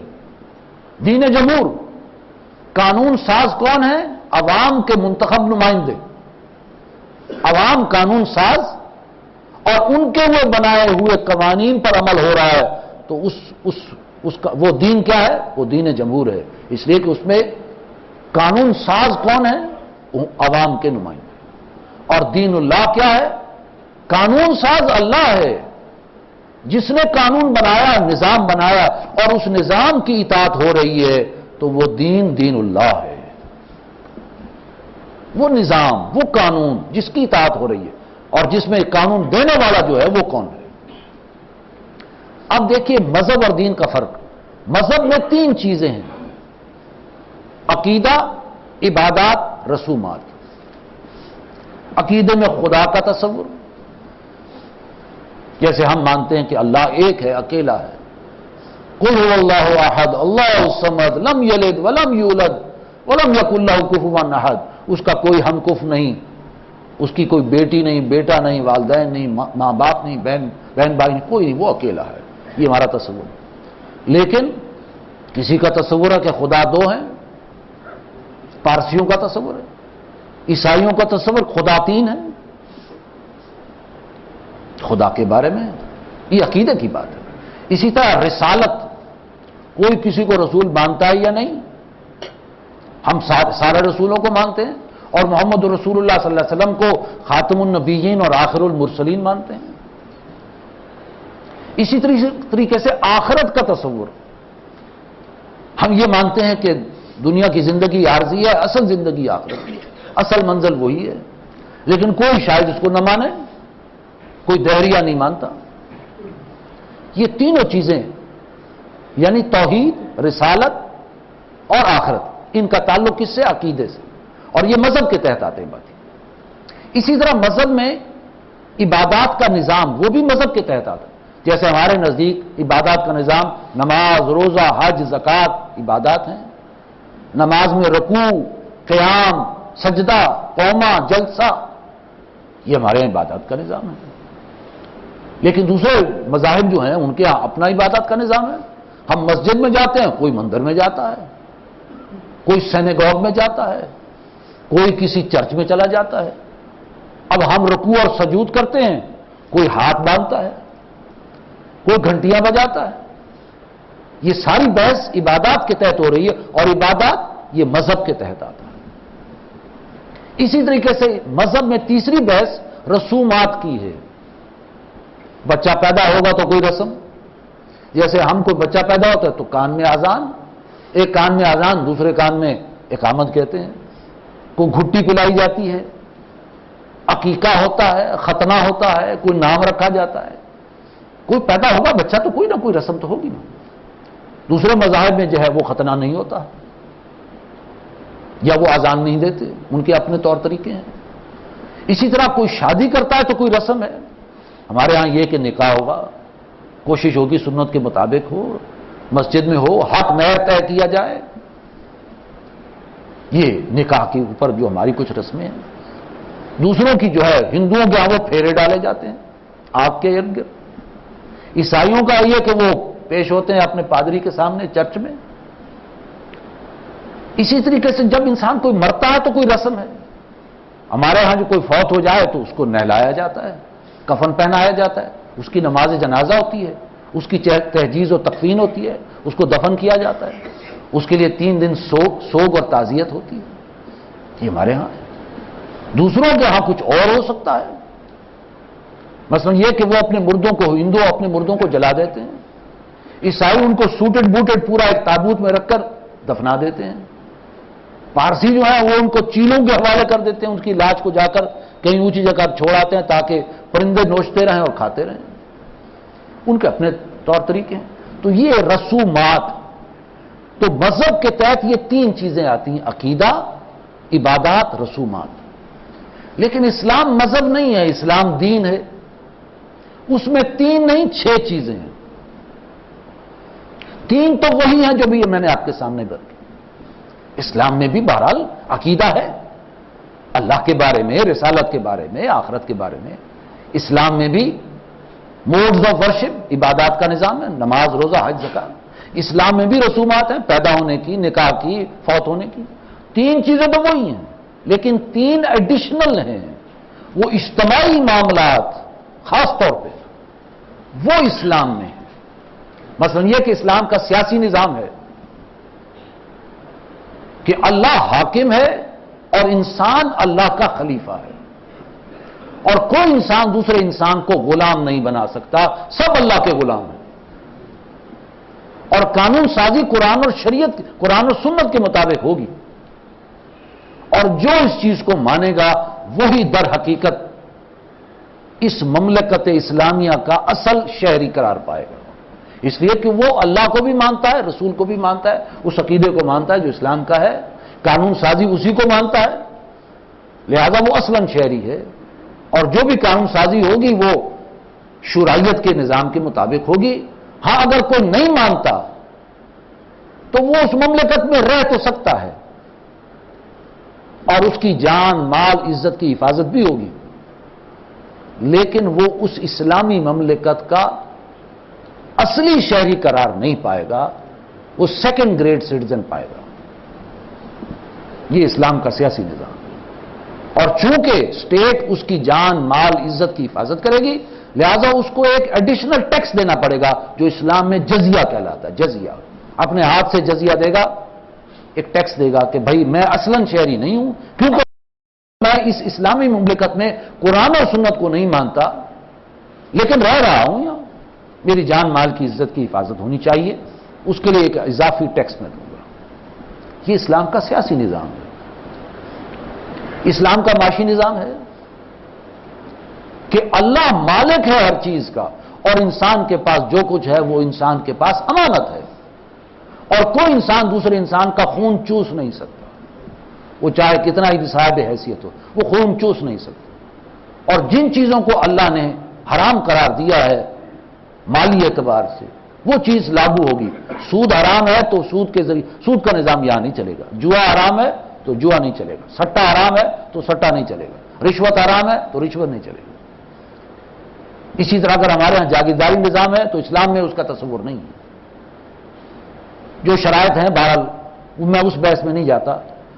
دین جمہور۔ قانون ساز کون ہے؟ عوام کے منتخب نمائندے، عوام قانون ساز، اور ان کے وہ بنائے ہوئے قوانین پر عمل ہو رہا ہے تو اس کا وہ دین کیا ہے؟ وہ دین جمہور ہے، اس لیے کہ اس میں قانون ساز کون ہے؟ عوام کے نمائندے۔ اور دین اللہ کیا ہے؟ قانون ساز اللہ ہے، جس نے قانون بنایا، نظام بنایا، اور اس نظام کی اطاعت ہو رہی ہے تو وہ دین اللہ ہے۔ وہ نظام، وہ قانون جس کی اطاعت ہو رہی ہے، اور جس میں قانون دینے والا جو ہے وہ کون ہے؟ اب دیکھیے مذہب اور دین کا فرق۔ مذہب میں 3 چیزیں ہیں: عقیدہ، عبادات، رسومات۔ عقیدے میں خدا کا تصور، جیسے ہم مانتے ہیں کہ اللہ ایک ہے، اکیلا ہے، قل هو اللہ احد اللہ الصمد لم یلد ولم یولد ولم یکن لہ کفوا احد. اس کا کوئی ہم کف نہیں، اس کی کوئی بیٹی نہیں، بیٹا نہیں، والدین نہیں، ماں باپ نہیں، بہن بھائی نہیں، کوئی نہیں، وہ اکیلا ہے. یہ ہمارا تصور ہے. لیکن کسی کا تصور ہے کہ خدا دو ہیں، پارسیوں کا تصور ہے، عیسائیوں کا تصور خدا تین ہے. خدا کے بارے میں یہ عقیدے کی بات ہے. اسی طرح رسالت، کوئی کسی کو رسول مانتا ہے یا نہیں؟ ہم سارے رسولوں کو مانتے ہیں اور محمد رسول اللہ صلی اللہ علیہ وسلم کو خاتم النبیین اور آخر المرسلین مانتے ہیں. اسی طریقے سے آخرت کا تصور، ہم یہ مانتے ہیں کہ دنیا کی زندگی عارضی ہے، اصل زندگی آخرت ہے، اصل منزل وہی ہے. لیکن کوئی شاید اس کو نہ مانے، کوئی دہریہ نہیں مانتا. یہ تینوں چیزیں یعنی توحید، رسالت اور آخرت، ان کا تعلق کس سے؟ عقیدے سے. اور یہ مذہب کے تحت آتے ہیں باتیں. اسی طرح مذہب میں عبادات کا نظام وہ بھی مذہب کے تحت آتا ہے. جیسے ہمارے نزدیک عبادات کا نظام نماز، روزہ، حج، زکوٰۃ عبادات ہیں. نماز میں رکوع، قیام، سجدہ، قومہ، جلسہ، یہ ہمارے یہاں عبادات کا نظام ہے. لیکن دوسرے مذاہب جو ہیں ان کے یہاں اپنا عبادات کا نظام ہے. ہم مسجد میں جاتے ہیں، کوئی مندر میں جاتا ہے، کوئی سینیگوگ میں جاتا ہے، کوئی کسی چرچ میں چلا جاتا ہے. اب ہم رکوع اور سجود کرتے ہیں، کوئی ہاتھ باندھتا ہے، کوئی گھنٹیاں بجاتا ہے. یہ ساری بحث عبادات کے تحت ہو رہی ہے اور عبادات یہ مذہب کے تحت آتا ہے. اسی طریقے سے مذہب میں تیسری بحث رسومات کی ہے. بچہ پیدا ہوگا تو کوئی رسم، جیسے ہم کوئی بچہ پیدا ہوتا ہے تو کان میں اذان، ایک کان میں اذان، دوسرے کان میں اقامت کہتے ہیں. کوئی گھٹی پلائی جاتی ہے، عقیقہ ہوتا ہے، ختنہ ہوتا ہے، کوئی نام رکھا جاتا ہے. کوئی پیدا ہوگا بچہ تو کوئی نہ کوئی رسم تو ہوگی نا. دوسرے مذاہب میں جو ہے وہ ختنہ نہیں ہوتا یا وہ اذان نہیں دیتے، ان کے اپنے طور طریقے ہیں. اسی طرح کوئی شادی کرتا ہے تو کوئی رسم ہے. ہمارے ہاں یہ کہ نکاح ہوگا، کوشش ہوگی سنت کے مطابق ہو، مسجد میں ہو، حق مہر طے کیا جائے. یہ نکاح کے اوپر جو ہماری کچھ رسمیں ہیں. دوسروں کی جو ہے ہندوؤں کے ہاں وہ پھیرے ڈالے جاتے ہیں آگ کے ارد گرد. عیسائیوں کا یہ کہ وہ پیش ہوتے ہیں اپنے پادری کے سامنے چرچ میں. اسی طریقے سے جب انسان کوئی مرتا ہے تو کوئی رسم ہے. ہمارے ہاں جو کوئی فوت ہو جائے تو اس کو نہلایا جاتا ہے، کفن پہنایا جاتا ہے، اس کی نماز جنازہ ہوتی ہے، اس کی تہجیز و تکفین ہوتی ہے، اس کو دفن کیا جاتا ہے، اس کے لیے 3 دن سوگ اور تعزیت ہوتی ہے. یہ ہمارے ہاں ہے. دوسروں کے ہاں کچھ اور ہو سکتا ہے. مثلا یہ کہ وہ اپنے مردوں کو، ہندو اپنے مردوں کو جلا دیتے ہیں، عیسائی ان کو سوٹڈ بوٹڈ پورا ایک تابوت میں رکھ کر دفنا دیتے ہیں. پارسی جو ہیں وہ ان کو چیلوں کے حوالے کر دیتے ہیں، ان کی لاش کو جا کر کہیں اونچی جگہ چھوڑ آتے ہیں تاکہ پرندے نوچتے رہیں اور کھاتے رہیں. ان کے اپنے طور طریقے ہیں. تو یہ رسومات، تو مذہب کے تحت یہ 3 چیزیں آتی ہیں: عقیدہ، عبادات، رسومات. لیکن اسلام مذہب نہیں ہے، اسلام دین ہے. اس میں 3 نہیں 6 چیزیں ہیں. 3 تو وہی ہیں جو بھی میں نے آپ کے سامنے بتائی. اسلام میں بھی بہرحال عقیدہ ہے، اللہ کے بارے میں، رسالت کے بارے میں، آخرت کے بارے میں. اسلام میں بھی موڈز آف ورشپ، عبادات کا نظام ہے، نماز، روزہ، حج، زکات. اسلام میں بھی رسومات ہیں، پیدا ہونے کی، نکاح کی، فوت ہونے کی. 3 چیزیں تو وہی ہیں، لیکن 3 ایڈیشنل ہیں. وہ اجتماعی معاملات خاص طور پہ وہ اسلام میں ہے. مثلا یہ کہ اسلام کا سیاسی نظام ہے کہ اللہ حاکم ہے اور انسان اللہ کا خلیفہ ہے، اور کوئی انسان دوسرے انسان کو غلام نہیں بنا سکتا، سب اللہ کے غلام ہیں. اور قانون سازی قرآن اور شریعت، قرآن اور سنت کے مطابق ہوگی، اور جو اس چیز کو مانے گا وہی در حقیقت اس مملکت اسلامیہ کا اصل شہری قرار پائے گا. اس لیے کہ وہ اللہ کو بھی مانتا ہے، رسول کو بھی مانتا ہے، اس عقیدے کو مانتا ہے جو اسلام کا ہے، قانون سازی اسی کو مانتا ہے، لہذا وہ اصلاً شہری ہے. اور جو بھی قانون سازی ہوگی وہ شورائیت کے نظام کے مطابق ہوگی، ہاں اگر کوئی نہیں مانتا تو وہ اس مملکت میں رہ تو سکتا ہے اور اس کی جان مال عزت کی حفاظت بھی ہوگی، لیکن وہ اس اسلامی مملکت کا اصلی شہری قرار نہیں پائے گا، وہ سیکنڈ گریڈ سٹیزن پائے گا۔ یہ اسلام کا سیاسی نظام، اور چونکہ اسٹیٹ اس کی جان مال عزت کی حفاظت کرے گی، لہذا اس کو ایک ایڈیشنل ٹیکس دینا پڑے گا جو اسلام میں جزیہ کہلاتا ہے۔ جزیہ اپنے ہاتھ سے جزیہ دے گا، ایک ٹیکس دے گا کہ بھائی میں اصلاً شہری نہیں ہوں، کیونکہ میں اس اسلامی مملکت میں قرآن اور سنت کو نہیں مانتا، لیکن رہ رہا ہوں یہاں، میری جان مال کی عزت کی حفاظت ہونی چاہیے، اس کے لیے ایک اضافی ٹیکس میں دوں گا۔ یہ اسلام کا سیاسی نظام ہے، اسلام کا معاشی نظام ہے کہ اللہ مالک ہے ہر چیز کا، اور انسان کے پاس جو کچھ ہے وہ انسان کے پاس امانت ہے، اور کوئی انسان دوسرے انسان کا خون چوس نہیں سکتا، وہ چاہے کتنا ہی صاحب حیثیت ہو، وہ خون چوس نہیں سکتا۔ اور جن چیزوں کو اللہ نے حرام قرار دیا ہے مالی اعتبار سے، وہ چیز لاگو ہوگی۔ سود حرام ہے تو سود کے ذریعے، سود کا نظام یہاں نہیں چلے گا۔ جوا حرام ہے تو جوا نہیں چلے گا، سٹا حرام ہے تو سٹا نہیں چلے گا، رشوت حرام ہے تو رشوت نہیں چلے گا۔ اسی طرح اگر ہمارے ہاں جاگیرداری نظام ہے تو اسلام میں اس کا تصور نہیں ہے۔ جو شرائط ہیں بہرحال میں اس بحث میں نہیں جاتا،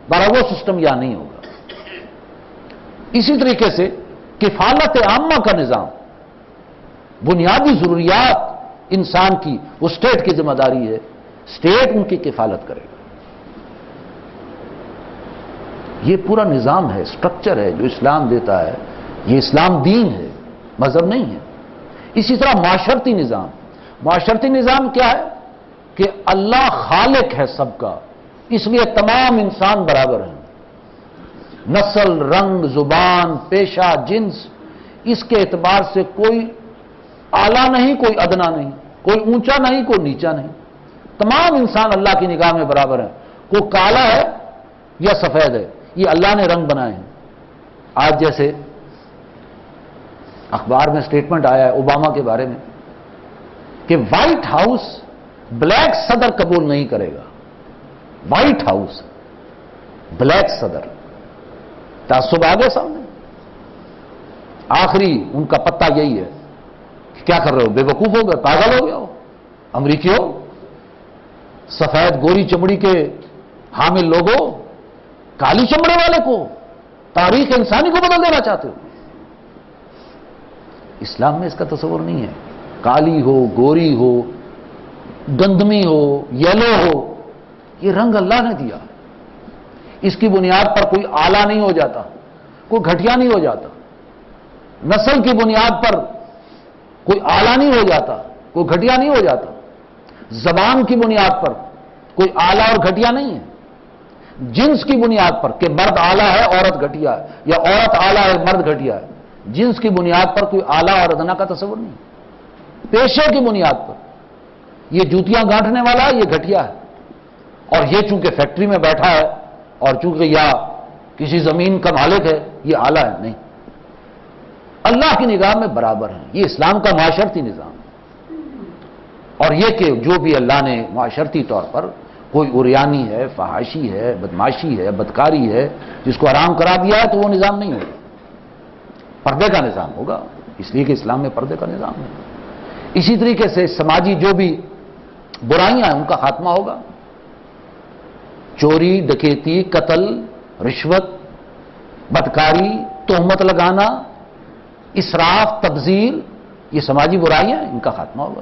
بہرحال وہ سسٹم یہاں نہیں ہوگا۔ اسی طریقے سے کفالت عامہ کا نظام، بنیادی ضروریات انسان کی وہ اسٹیٹ کی ذمہ داری ہے، اسٹیٹ ان کی کفالت کرے گا۔ یہ پورا نظام ہے، اسٹرکچر ہے جو اسلام دیتا ہے، یہ اسلام دین ہے، مذہب نہیں ہے۔ اسی طرح معاشرتی نظام، معاشرتی نظام کیا ہے کہ اللہ خالق ہے سب کا، اس لیے تمام انسان برابر ہیں، نسل، رنگ، زبان، پیشہ، جنس، اس کے اعتبار سے کوئی اعلیٰ نہیں، کوئی ادنا نہیں، کوئی اونچا نہیں، کوئی نیچا نہیں، تمام انسان اللہ کی نگاہ میں برابر ہیں۔ کوئی کالا ہے یا سفید ہے، یہ اللہ نے رنگ بنائے ہیں۔ آج جیسے اخبار میں سٹیٹمنٹ آیا ہے اوباما کے بارے میں کہ وائٹ ہاؤس بلیک صدر قبول نہیں کرے گا، وائٹ ہاؤس بلیک صدر، تعصب آ گیا سامنے۔ آخری ان کا پتہ یہی ہے کہ کیا کر رہے ہو، بے وقوف ہو گئے، پاگل ہو گیا ہو، امریکی ہو، سفید گوری چمڑی کے حامل لوگوں، کالی چمڑے والے کو، تاریخ انسانی کو بدل دینا چاہتے ہو۔ اسلام میں اس کا تصور نہیں ہے۔ کالی ہو، گوری ہو، گندمی ہو، یلو ہو، یہ رنگ اللہ نے دیا، اس کی بنیاد پر کوئی اعلیٰ نہیں ہو جاتا، کوئی گھٹیا نہیں ہو جاتا، نسل کی بنیاد پر کوئی اعلیٰ نہیں ہو جاتا، کوئی گھٹیا نہیں ہو جاتا، زبان کی بنیاد پر کوئی اعلیٰ اور گھٹیا نہیں ہے، جنس کی بنیاد پر کہ مرد اعلیٰ ہے عورت گھٹیا ہے، یا عورت اعلیٰ ہے مرد گھٹیا ہے، جنس کی بنیاد پر کوئی اعلیٰ اور ادنا کا تصور نہیں، پیشے کی بنیاد پر یہ جوتیاں گانٹھنے والا ہے، یہ گھٹیا ہے، اور یہ چونکہ فیکٹری میں بیٹھا ہے اور چونکہ یا کسی زمین کا مالک ہے یہ اعلیٰ ہے، نہیں، اللہ کی نگاہ میں برابر ہیں۔ یہ اسلام کا معاشرتی نظام، اور یہ کہ جو بھی اللہ نے معاشرتی طور پر کوئی عریانی ہے، فحاشی ہے، بدماشی ہے، بدکاری ہے، جس کو حرام قرار دیا ہے تو وہ نظام نہیں ہوگا، پردے کا نظام ہوگا، اس لیے کہ اسلام میں پردے کا نظام ہے۔ اسی طریقے سے سماجی جو بھی برائیاں ہیں ان کا خاتمہ ہوگا، چوری، ڈکیتی، قتل، رشوت، بدکاری، تہمت لگانا، اسراف، تبذیر، یہ سماجی برائیاں ہیں، ان کا خاتمہ ہوگا،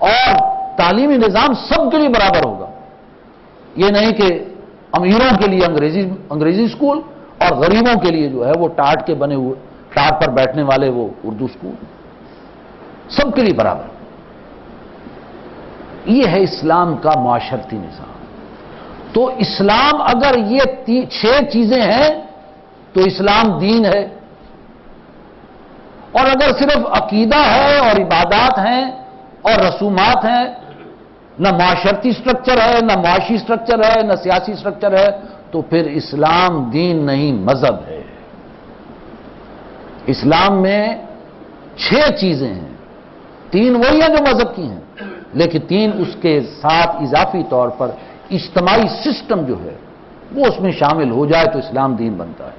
اور تعلیمی نظام سب کے لیے برابر ہوگا۔ یہ نہیں کہ امیروں کے لیے انگریزی اسکول اور غریبوں کے لیے جو ہے وہ ٹاٹ کے بنے ہوئے، ٹاٹ پر بیٹھنے والے وہ اردو اسکول، سب کے لیے برابر۔ یہ ہے اسلام کا معاشرتی نظام۔ تو اسلام اگر یہ 6 چیزیں ہیں تو اسلام دین ہے، اور اگر صرف عقیدہ ہے اور عبادات ہیں اور رسومات ہیں، نہ معاشرتی سٹرکچر ہے، نہ معاشی سٹرکچر ہے، نہ سیاسی سٹرکچر ہے، تو پھر اسلام دین نہیں مذہب ہے۔ اسلام میں 6 چیزیں ہیں، 3 وہی ہیں جو مذہب کی ہیں، لیکن 3 اس کے ساتھ اضافی طور پر اجتماعی سسٹم جو ہے وہ اس میں شامل ہو جائے تو اسلام دین بنتا ہے۔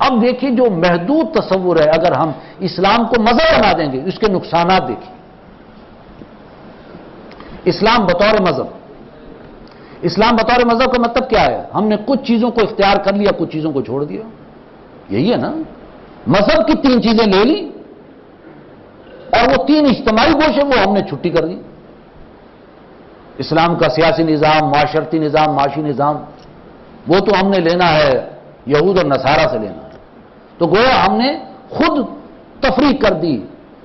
اب دیکھیے جو محدود تصور ہے، اگر ہم اسلام کو مذہب بنا دیں گے اس کے نقصانات دیکھیے۔ اسلام بطور مذہب، اسلام بطور مذہب کا مطلب کیا ہے؟ ہم نے کچھ چیزوں کو اختیار کر لیا، کچھ چیزوں کو چھوڑ دیا، یہی ہے نا۔ مذہب کی 3 چیزیں لے لی اور وہ 3 اجتماعی گوشے وہ ہم نے چھٹی کر دی۔ اسلام کا سیاسی نظام، معاشرتی نظام، معاشی نظام، وہ تو ہم نے لینا ہے یہود اور نصارہ سے لینا ہے، تو گویا ہم نے خود تفریق کر دی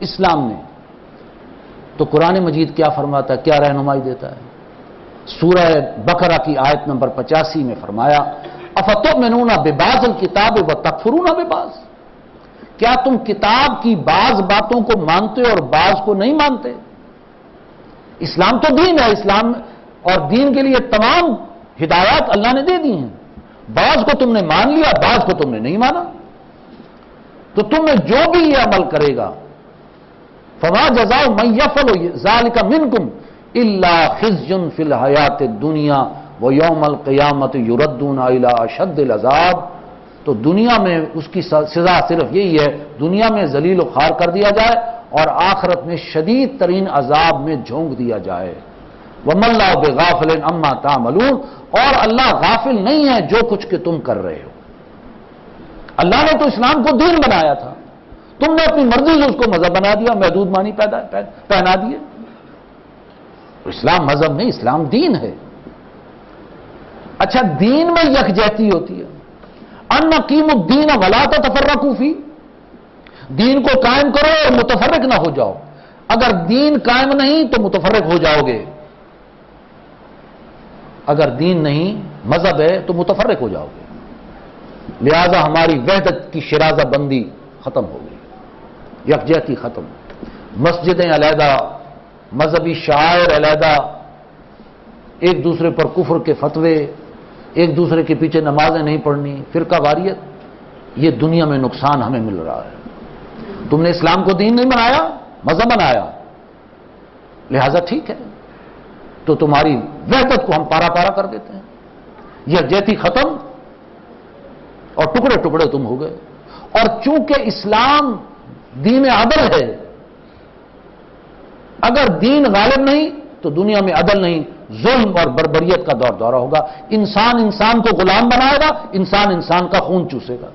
اسلام میں۔ تو قرآن مجید کیا فرماتا ہے، کیا رہنمائی دیتا ہے؟ سورہ بقرہ کی آیت نمبر 85 میں فرمایا افتؤمنون ببعض الکتاب وتکفرون ببعض، کیا تم کتاب کی بعض باتوں کو مانتے اور بعض کو نہیں مانتے؟ اسلام تو دین ہے، اسلام اور دین کے لیے تمام ہدایات اللہ نے دے دی ہیں، بعض کو تم نے مان لیا، بعض کو تم نے نہیں مانا، تو تم میں جو بھی یہ عمل کرے گا فما جزاء من یفعل ذلک منکم الا خزی فی الحیات الدنیا ویوم القیامت یردون الی اشد العذاب، تو دنیا میں اس کی سزا صرف یہی ہے، دنیا میں ذلیل و خوار کر دیا جائے اور آخرت میں شدید ترین عذاب میں جھونک دیا جائے۔ وَمَا اللَّهُ بِغَافِلٍ عَمَّا تَعْمَلُونَ، اور اللہ غافل نہیں ہے جو کچھ کہ تم کر رہے ہو۔ اللہ نے تو اسلام کو دین بنایا تھا، تم نے اپنی مرضی سے اس کو مذہب بنا دیا، محدود معنی پہنا دیے۔ اسلام مذہب نہیں، اسلام دین ہے۔ اچھا، دین میں یکجہتی ہوتی ہے، ان اقیموا الدین ولا تتفرقوا فیہ، دین کو قائم کرو اور متفرق نہ ہو جاؤ۔ اگر دین قائم نہیں تو متفرق ہو جاؤ گے، اگر دین نہیں مذہب ہے تو متفرق ہو جاؤ گے، لہذا ہماری وحدت کی شرازہ بندی ختم ہو گئی، یکجہتی ختم، مسجدیں علیحدہ، مذہبی شعائر علیحدہ، ایک دوسرے پر کفر کے فتوے، ایک دوسرے کے پیچھے نمازیں نہیں پڑھنی، فرقہ واریت، یہ دنیا میں نقصان ہمیں مل رہا ہے۔ تم نے اسلام کو دین نہیں بنایا، مذہب بنایا، لہذا ٹھیک ہے، تو تمہاری وحدت کو ہم پارا پارا کر دیتے ہیں، یکجہتی ختم اور ٹکڑے ٹکڑے تم ہو گئے۔ اور چونکہ اسلام دین عدل ہے، اگر دین غالب نہیں تو دنیا میں عدل نہیں، ظلم اور بربریت کا دور دورہ ہوگا، انسان انسان کو غلام بنائے گا، انسان انسان کا خون چوسے گا۔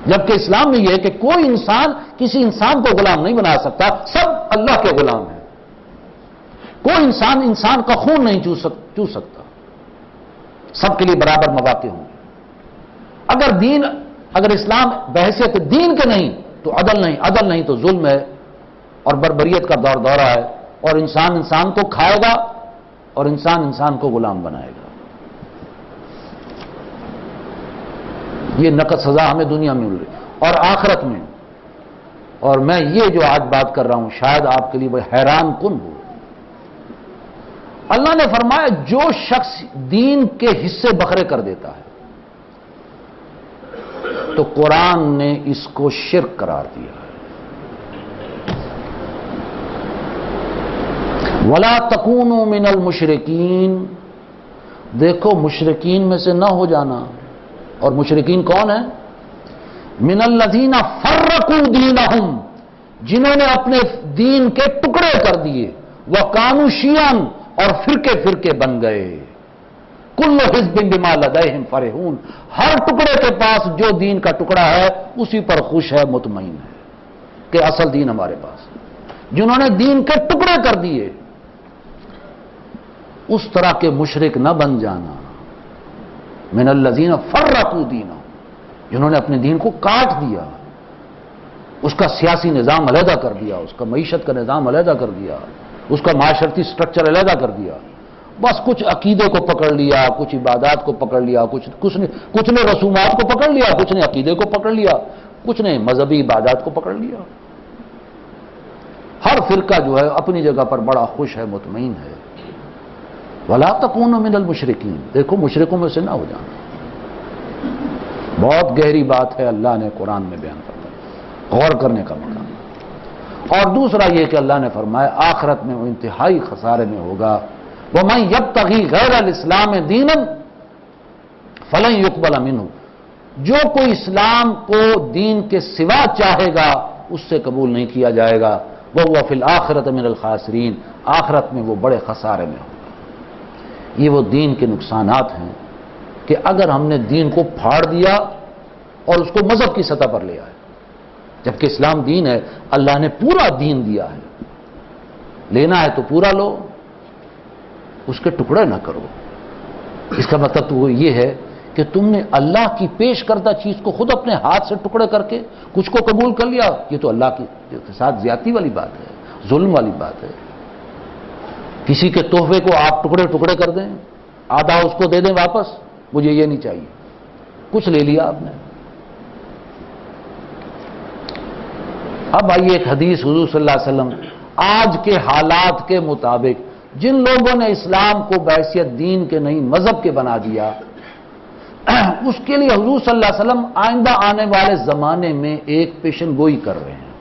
جبکہ اسلام میں یہ ہے کہ کوئی انسان کسی انسان کو غلام نہیں بنا سکتا، سب اللہ کے غلام ہیں، کوئی انسان انسان کا خون نہیں چوس سکتا، سب کے لیے برابر مواقع ہوں گے۔ اگر اسلام بحیثیت دین کے نہیں تو عدل نہیں، عدل نہیں تو ظلم ہے اور بربریت کا دور دورہ ہے، اور انسان انسان کو کھائے گا اور انسان انسان کو غلام بنائے گا۔ یہ نقد سزا ہمیں دنیا میں مل رہی اور آخرت میں، اور میں یہ جو آج بات کر رہا ہوں شاید آپ کے لیے وہ حیران کن ہو۔ اللہ نے فرمایا جو شخص دین کے حصے بکھرے کر دیتا ہے تو قرآن نے اس کو شرک قرار دیا ہے۔ وَلَا تَكُونُوا مِنَ الْمُشْرِكِينَ، دیکھو مشرکین میں سے نہ ہو جانا، اور مشرکین کون ہیں؟ مِنَ الَّذِينَ فَرَّقُوا دِينَهُمْ، جنہوں نے اپنے دین کے ٹکڑے کر دیے، وَكَانُوا شِيَعًا، اور فرقے فرقے بن گئے، کل حزب بما لدیہم فرحون، ہر ٹکڑے کے پاس جو دین کا ٹکڑا ہے اسی پر خوش ہے، مطمئن ہے کہ اصل دین ہمارے پاس ہے۔ جنہوں نے دین کے ٹکڑے کر دیے اس طرح کے مشرک نہ بن جانا۔ من الذین فرقوا دینہم، جنہوں نے اپنے دین کو کاٹ دیا، اس کا سیاسی نظام علیحدہ کر دیا، اس کا معیشت کا نظام علیحدہ کر دیا، اس کا معاشرتی سٹرکچر علیحدہ کر دیا، بس کچھ عقیدے کو پکڑ لیا، کچھ عبادات کو پکڑ لیا، کچھ نے رسومات کو پکڑ لیا، کچھ نے عقیدے کو پکڑ لیا، کچھ نے مذہبی عبادات کو پکڑ لیا۔ ہر فرقہ جو ہے اپنی جگہ پر بڑا خوش ہے، مطمئن ہے۔ وَلَا تَكُونُوا مِنَ الْمُشْرِكِينَ، دیکھو مشرکوں میں سے نہ ہو جانا۔ بہت گہری بات ہے، اللہ نے قرآن میں بیان کرتا ہے، غور کرنے کا مقام۔ اور دوسرا یہ کہ اللہ نے فرمایا آخرت میں وہ انتہائی خسارے میں ہوگا، وَمَن يَبْتَغِي غَيْرَ الْإِسْلَامِ دِينًا فَلَن يُقْبَلَ مِنْهُ، جو کوئی اسلام کو دین کے سوا چاہے گا اس سے قبول نہیں کیا جائے گا، وَهُوَ فِي الْآخِرَةِ مِنَ الْخَاسِرِينَ، آخرت میں وہ بڑے خسارے میں ہوگا۔ یہ وہ دین کے نقصانات ہیں کہ اگر ہم نے دین کو پھاڑ دیا اور اس کو مذہب کی سطح پر لے آئے، جبکہ اسلام دین ہے، اللہ نے پورا دین دیا ہے، لینا ہے تو پورا لو، اس کے ٹکڑے نہ کرو۔ اس کا مطلب تو یہ ہے کہ تم نے اللہ کی پیش کردہ چیز کو خود اپنے ہاتھ سے ٹکڑے کر کے کچھ کو قبول کر لیا، یہ تو اللہ کے ساتھ زیادتی والی بات ہے، ظلم والی بات ہے۔ کسی کے تحفے کو آپ ٹکڑے ٹکڑے کر دیں، آدھا اس کو دے دیں واپس، مجھے یہ نہیں چاہیے، کچھ لے لیا آپ نے۔ اب آئیے ایک حدیث حضور صلی اللہ علیہ وسلم آج کے حالات کے مطابق جن لوگوں نے اسلام کو بحیثیت دین کے نہیں مذہب کے بنا دیا، اس کے لیے حضور صلی اللہ علیہ وسلم آئندہ آنے والے زمانے میں ایک پیشن گوئی کر رہے ہیں۔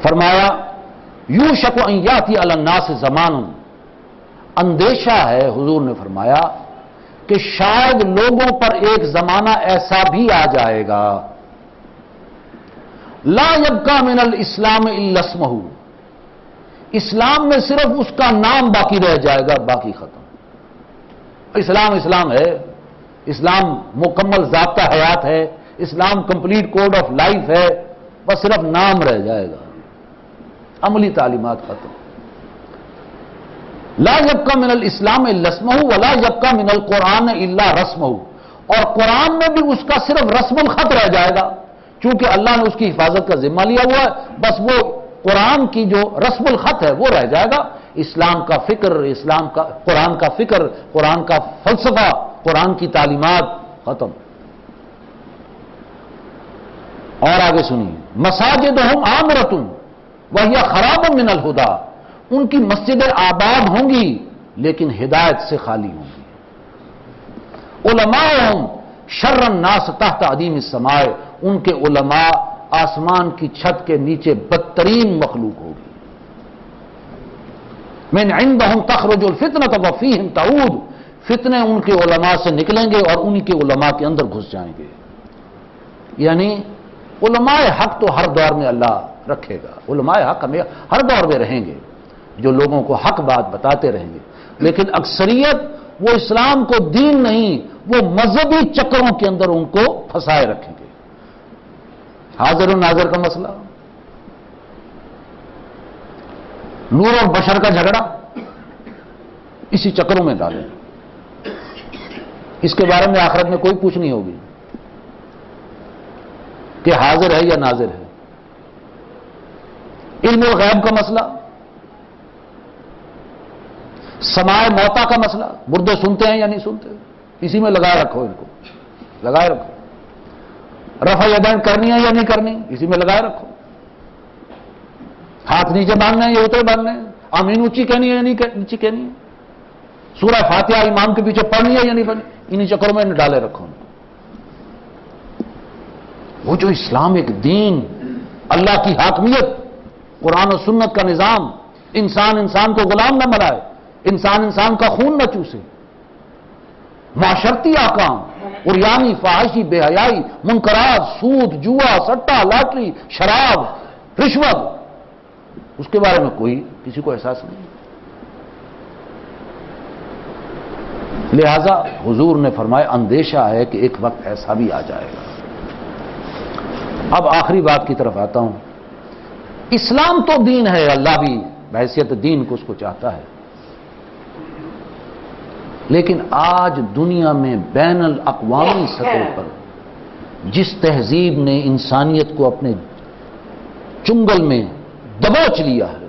فرمایا یوشک ان یاتی علی الناس زمان، اندیشہ ہے حضور نے فرمایا کہ شاید لوگوں پر ایک زمانہ ایسا بھی آ جائے گا لا یبقی من الاسلام الا اسمہ، اسلام میں صرف اس کا نام باقی رہ جائے گا، باقی ختم۔ اسلام اسلام ہے، اسلام مکمل ضابطہ حیات ہے، اسلام کمپلیٹ کوڈ آف لائف ہے، بس صرف نام رہ جائے گا، عملی تعلیمات ختم۔ لا یبقی من الاسلام الا اسمہ ولا یبقی من القرآن الا رسمہ، اور قرآن میں بھی اس کا صرف رسم الخط رہ جائے گا، چونکہ اللہ نے اس کی حفاظت کا ذمہ لیا ہوا ہے، بس وہ قرآن کی جو رسم الخط ہے وہ رہ جائے گا۔ اسلام کا فکر، اسلام کا قرآن کا فکر، قرآن کا فلسفہ، قرآن کی تعلیمات ختم۔ اور آگے سنیے، مساجدہم عامرۃ وہی خراب من الہدی، ان کی مسجدیں آباد ہوں گی لیکن ہدایت سے خالی ہوں گی۔ علماءہم شر الناس تحت عدیم السماء، ان کے علماء آسمان کی چھت کے نیچے بدترین مخلوق ہوگی۔ من عندہم تخرج الفتنۃ وفیہم تعود، فتنے ان کے علماء سے نکلیں گے اور انہی کے علماء کے اندر گھس جائیں گے۔ یعنی علماء حق تو ہر دور میں اللہ رکھے گا، علماء حق ہمیں ہر دور میں رہیں گے جو لوگوں کو حق بات بتاتے رہیں گے، لیکن اکثریت وہ اسلام کو دین نہیں، وہ مذہبی چکروں کے اندر ان کو پھنسائے رکھیں گے۔ حاضر و ناظر کا مسئلہ، نور اور بشر کا جھگڑا، اسی چکروں میں ڈالیں۔ اس کے بارے میں آخرت میں کوئی پوچھ نہیں ہوگی کہ حاضر ہے یا ناظر ہے۔ علم الغیب کا مسئلہ، سماع موتا کا مسئلہ، مردے سنتے ہیں یا نہیں سنتے، اسی میں لگائے رکھو، ان کو لگائے رکھو۔ رفع یدین کرنی ہے یا نہیں کرنی، اسی میں لگائے رکھو۔ ہاتھ نیچے باندھنے ہیں یا اوپر باندھنے ہیں، آمین اونچی کہنی ہے یا نہیں نیچی کہنی ہے، سورہ فاتحہ امام کے پیچھے پڑھنی ہے یا نہیں پڑھنی، انہی چکروں میں ڈالے رکھو۔ وہ جو اسلام ایک دین، اللہ کی حاکمیت، قرآن و سنت کا نظام، انسان انسان کو غلام نہ بنائے، انسان انسان کا خون نہ چوسے، معاشرتی احکام، عریانی، فحاشی، بے حیائی، منکرات، سود، جوا، سٹا، لاٹری، شراب، رشوت، اس کے بارے میں کوئی کسی کو احساس نہیں۔ لہذا حضور نے فرمایا اندیشہ ہے کہ ایک وقت ایسا بھی آ جائے گا۔ اب آخری بات کی طرف آتا ہوں۔ اسلام تو دین ہے، اللہ بھی بحیثیت دین کو اس کو چاہتا ہے، لیکن آج دنیا میں بین الاقوامی سطح پر جس تہذیب نے انسانیت کو اپنے چنگل میں دبوچ لیا ہے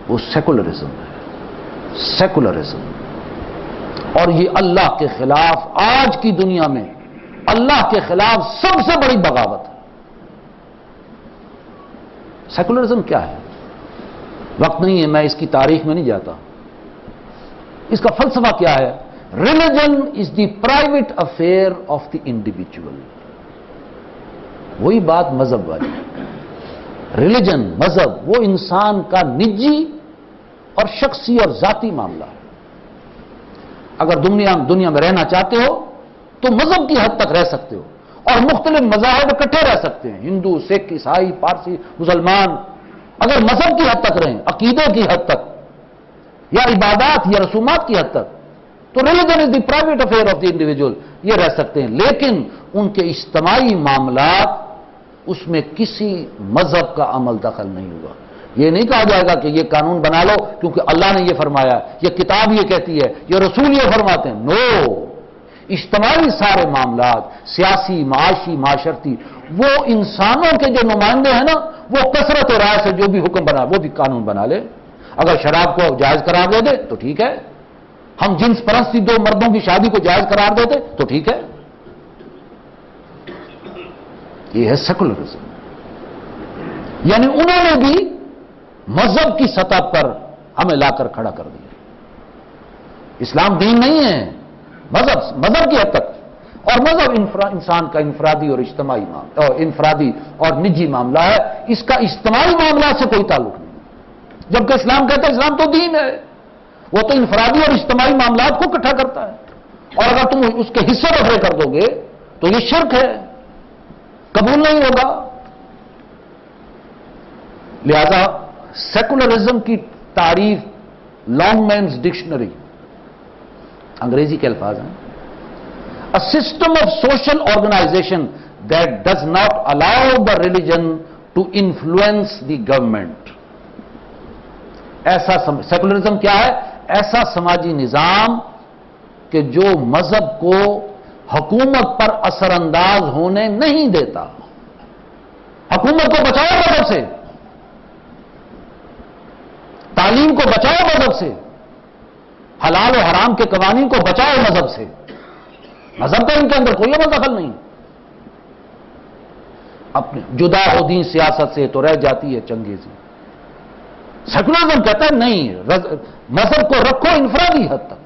وہ سیکولرزم ہے، سیکولرزم، اور یہ اللہ کے خلاف آج کی دنیا میں اللہ کے خلاف سب سے بڑی بغاوت ہے۔ سیکولرزم کیا ہے؟ وقت نہیں ہے، میں اس کی تاریخ میں نہیں جاتا۔ اس کا فلسفہ کیا ہے؟ Religion is the private affair of the individual. وہی بات مذہب والی. ریلیجن، مذہب، وہ انسان کا نجی اور شخصی اور ذاتی معاملہ ہے. اگر دنیا میں رہنا چاہتے ہو تو مذہب کی حد تک رہ سکتے ہو، اور مختلف مذاہب اکٹھے رہ سکتے ہیں، ہندو، سکھ، عیسائی، پارسی، مسلمان. اگر مذہب کی حد تک رہیں، عقیدے کی حد تک، یا عبادات یا رسومات کی حد تک، تو religion is the private affair of the individual, یہ رہ سکتے ہیں. لیکن ان کے اجتماعی معاملات، اس میں کسی مذہب کا عمل دخل نہیں ہوگا. یہ نہیں کہا جائے گا کہ یہ قانون بنا لو کیونکہ اللہ نے یہ فرمایا، یہ کتاب یہ کہتی ہے، یہ رسول یہ فرماتے ہیں. نو، اجتماعی سارے معاملات، سیاسی، معاشی، معاشرتی، وہ انسانوں کے جو نمائندے ہیں نا، وہ کثرت رائے سے جو بھی حکم بنا وہ بھی قانون بنا لے. اگر شراب کو جائز قرار دے دے تو ٹھیک ہے، ہم جنس پرستی دو مردوں کی شادی کو جائز قرار دے دے تو ٹھیک ہے. یہ ہے سیکولرزم. یعنی انہوں نے بھی مذہب کی سطح پر ہمیں لا کر کھڑا کر دیا. اسلام دین نہیں ہے، مذہب کی حد تک. اور مذہب انسان کا انفرادی اور اجتماعی معاملہ، اور انفرادی اور نجی معاملہ ہے. اس کا اجتماعی معاملات سے کوئی تعلق نہیں. جبکہ اسلام کہتا ہے اسلام تو دین ہے، وہ تو انفرادی اور اجتماعی معاملات کو اکٹھا کرتا ہے. اور اگر تم اس کے حصے رفع کر دو گے تو یہ شرک ہے، قبول نہیں ہوگا. لہذا سیکولرزم کی تعریف لانگ مینز ڈکشنری، انگریزی کے الفاظ ہیں، a system of social organization that does not allow the religion to influence the government. ایسا سیکولرزم کیا ہے؟ ایسا سماجی نظام کہ جو مذہب کو حکومت پر اثر انداز ہونے نہیں دیتا. حکومت کو بچاؤ مذہب سے، تعلیم کو بچاؤ مذہب سے، حلال و حرام کے قوانین کو بچاؤ مذہب سے. مذہب کا ان کے اندر کوئی عمل دخل نہیں. اپنے جدا ہو دین سیاست سے تو رہ جاتی ہے چنگیزی. سیکولرزم کہتا ہے نہیں، مذہب کو رکھو انفرادی حد تک.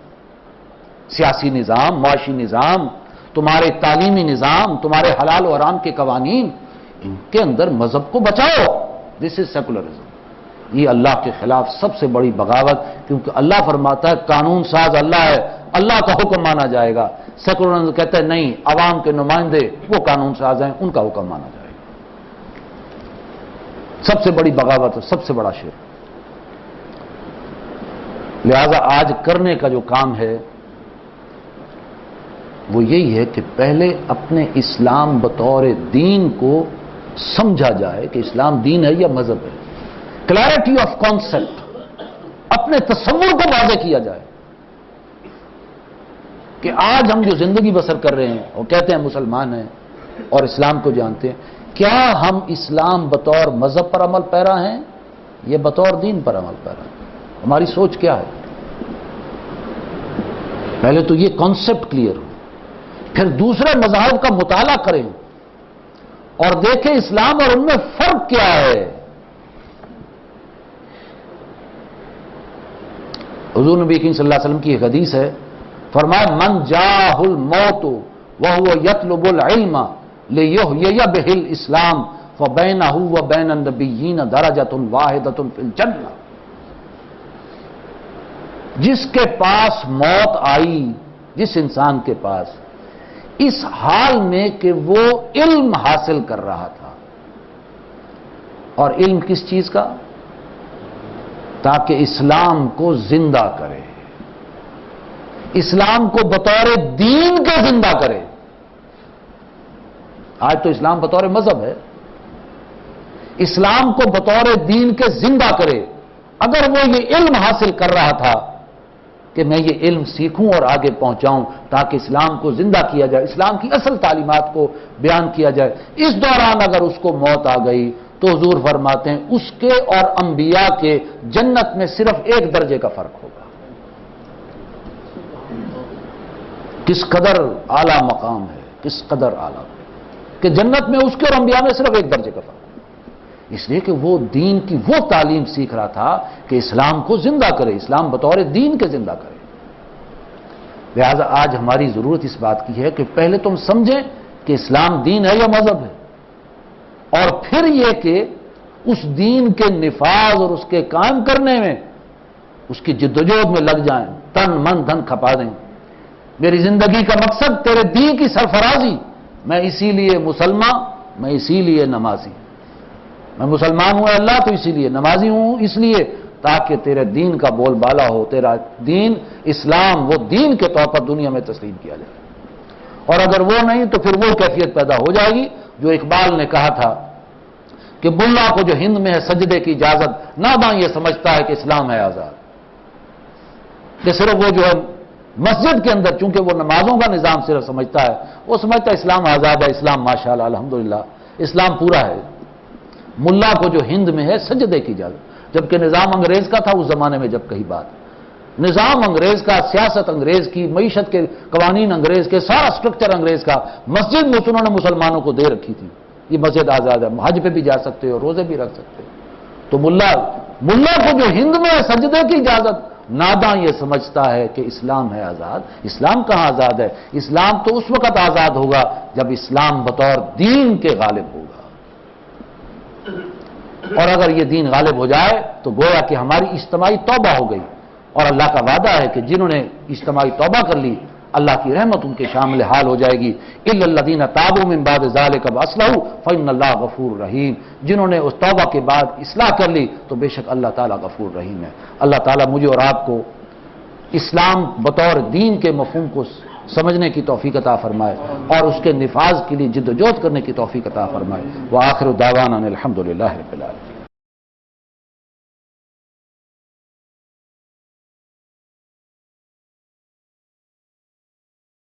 سیاسی نظام، معاشی نظام، تمہارے تعلیمی نظام، تمہارے حلال و حرام کے قوانین، ان کے اندر مذہب کو بچاؤ. دس از سیکولرزم. یہ اللہ کے خلاف سب سے بڑی بغاوت، کیونکہ اللہ فرماتا ہے قانون ساز اللہ ہے، اللہ کا حکم مانا جائے گا. سیکولرزم کہتا ہے نہیں، عوام کے نمائندے وہ قانون ساز ہیں، ان کا حکم مانا جائے گا. سب سے بڑی بغاوت، سب سے بڑا شرک. لہذا آج کرنے کا جو کام ہے وہ یہی ہے کہ پہلے اپنے اسلام بطور دین کو سمجھا جائے کہ اسلام دین ہے یا مذہب ہے. کلیئرٹی آف کانسیپٹ، اپنے تصور کو واضح کیا جائے کہ آج ہم جو زندگی بسر کر رہے ہیں اور کہتے ہیں مسلمان ہیں اور اسلام کو جانتے ہیں، کیا ہم اسلام بطور مذہب پر عمل پیرا ہیں یا بطور دین پر عمل پیرا ہیں؟ ہماری سوچ کیا ہے؟ پہلے تو یہ کانسیپٹ کلیئر ہو، پھر دوسرے مذاہب کا مطالعہ کریں اور دیکھیں اسلام اور ان میں فرق کیا ہے. حضور نبی کریم صلی اللہ علیہ وسلم کی ایک حدیث ہے، فرمایا من جاہ الموت وہو یطلب العلم لیحیی بہ الاسلام فبینہ وبین النبیین درجۃ واحدۃ فی الجنہ. جس کے پاس موت آئی، جس انسان کے پاس، اس حال میں کہ وہ علم حاصل کر رہا تھا. اور علم کس چیز کا؟ تاکہ اسلام کو زندہ کرے، اسلام کو بطور دین کے زندہ کرے. آج تو اسلام بطور مذہب ہے، اسلام کو بطور دین کے زندہ کرے. اگر وہ یہ علم حاصل کر رہا تھا کہ میں یہ علم سیکھوں اور آگے پہنچاؤں تاکہ اسلام کو زندہ کیا جائے، اسلام کی اصل تعلیمات کو بیان کیا جائے، اس دوران اگر اس کو موت آ گئی تو حضور فرماتے ہیں اس کے اور انبیاء کے جنت میں صرف ایک درجے کا فرق ہوگا. کس قدر اعلیٰ مقام ہے، کس قدر اعلیٰ کہ جنت میں اس کے اور انبیاء میں صرف ایک درجے کا فرق. اس لیے کہ وہ دین کی وہ تعلیم سیکھ رہا تھا کہ اسلام کو زندہ کرے، اسلام بطور دین کے زندہ کرے. لہذا آج ہماری ضرورت اس بات کی ہے کہ پہلے تم سمجھیں کہ اسلام دین ہے یا مذہب ہے. اور پھر یہ کہ اس دین کے نفاذ اور اس کے قائم کرنے میں اس کی جدوجہد میں لگ جائیں، تن من دھن کھپا دیں۔ میری زندگی کا مقصد تیرے دین کی سرفرازی، میں اسی لیے مسلمان، میں اسی لیے نمازی، میں مسلمان ہوں اللہ تو اسی لیے، نمازی ہوں اس لیے تاکہ تیرے دین کا بول بالا ہو، تیرا دین اسلام وہ دین کے طور پر دنیا میں تسلیم کیا جائے۔ اور اگر وہ نہیں تو پھر وہ کیفیت پیدا ہو جائے گی جو اقبال نے کہا تھا کہ ملا کو جو ہند میں ہے سجدے کی اجازت، ناداں یہ سمجھتا ہے کہ اسلام ہے آزاد، کہ صرف وہ جو ہے مسجد کے اندر چونکہ وہ نمازوں کا نظام صرف سمجھتا ہے، وہ سمجھتا ہے اسلام آزاد ہے، اسلام ماشاءاللہ الحمدللہ اسلام پورا ہے۔ ملا کو جو ہند میں ہے سجدے کی اجازت، جبکہ نظام انگریز کا تھا اس زمانے میں، جب کہی بات نظام انگریز کا، سیاست انگریز کی، معیشت کے قوانین انگریز کے، سارا سٹرکچر انگریز کا، مسجد میں انہوں نے مسلمانوں کو دے رکھی تھی، یہ مسجد آزاد ہے، حج پہ بھی جا سکتے ہو، روزے بھی رکھ سکتے ہو۔ تو ملا کو جو ہند میں ہے سجدے کی اجازت، ناداں یہ سمجھتا ہے کہ اسلام ہے آزاد۔ اسلام کہاں آزاد ہے؟ اسلام تو اس وقت آزاد ہوگا جب اسلام بطور دین کے غالب ہوگا، اور اگر یہ دین غالب ہو جائے تو گویا کہ ہماری اجتماعی توبہ ہو گئی، اور اللہ کا وعدہ ہے کہ جنہوں نے اجتماعی توبہ کر لی اللہ کی رحمت ان کے شامل حال ہو جائے گی۔ الا الذین تابوا من بعد ذلک واصلحوا فإن اللہ غفور رحیم، جنہوں نے اس توبہ کے بعد اصلاح کر لی تو بے شک اللہ تعالیٰ غفور رحیم ہے۔ اللہ تعالیٰ مجھے اور آپ کو اسلام بطور دین کے مفہوم کو سمجھنے کی توفیق عطا فرمائے اور اس کے نفاذ کے لیے جد و جہد کرنے کی توفیق عطا فرمائے۔ وآخر دعوانا الحمدللہ رب العالمین۔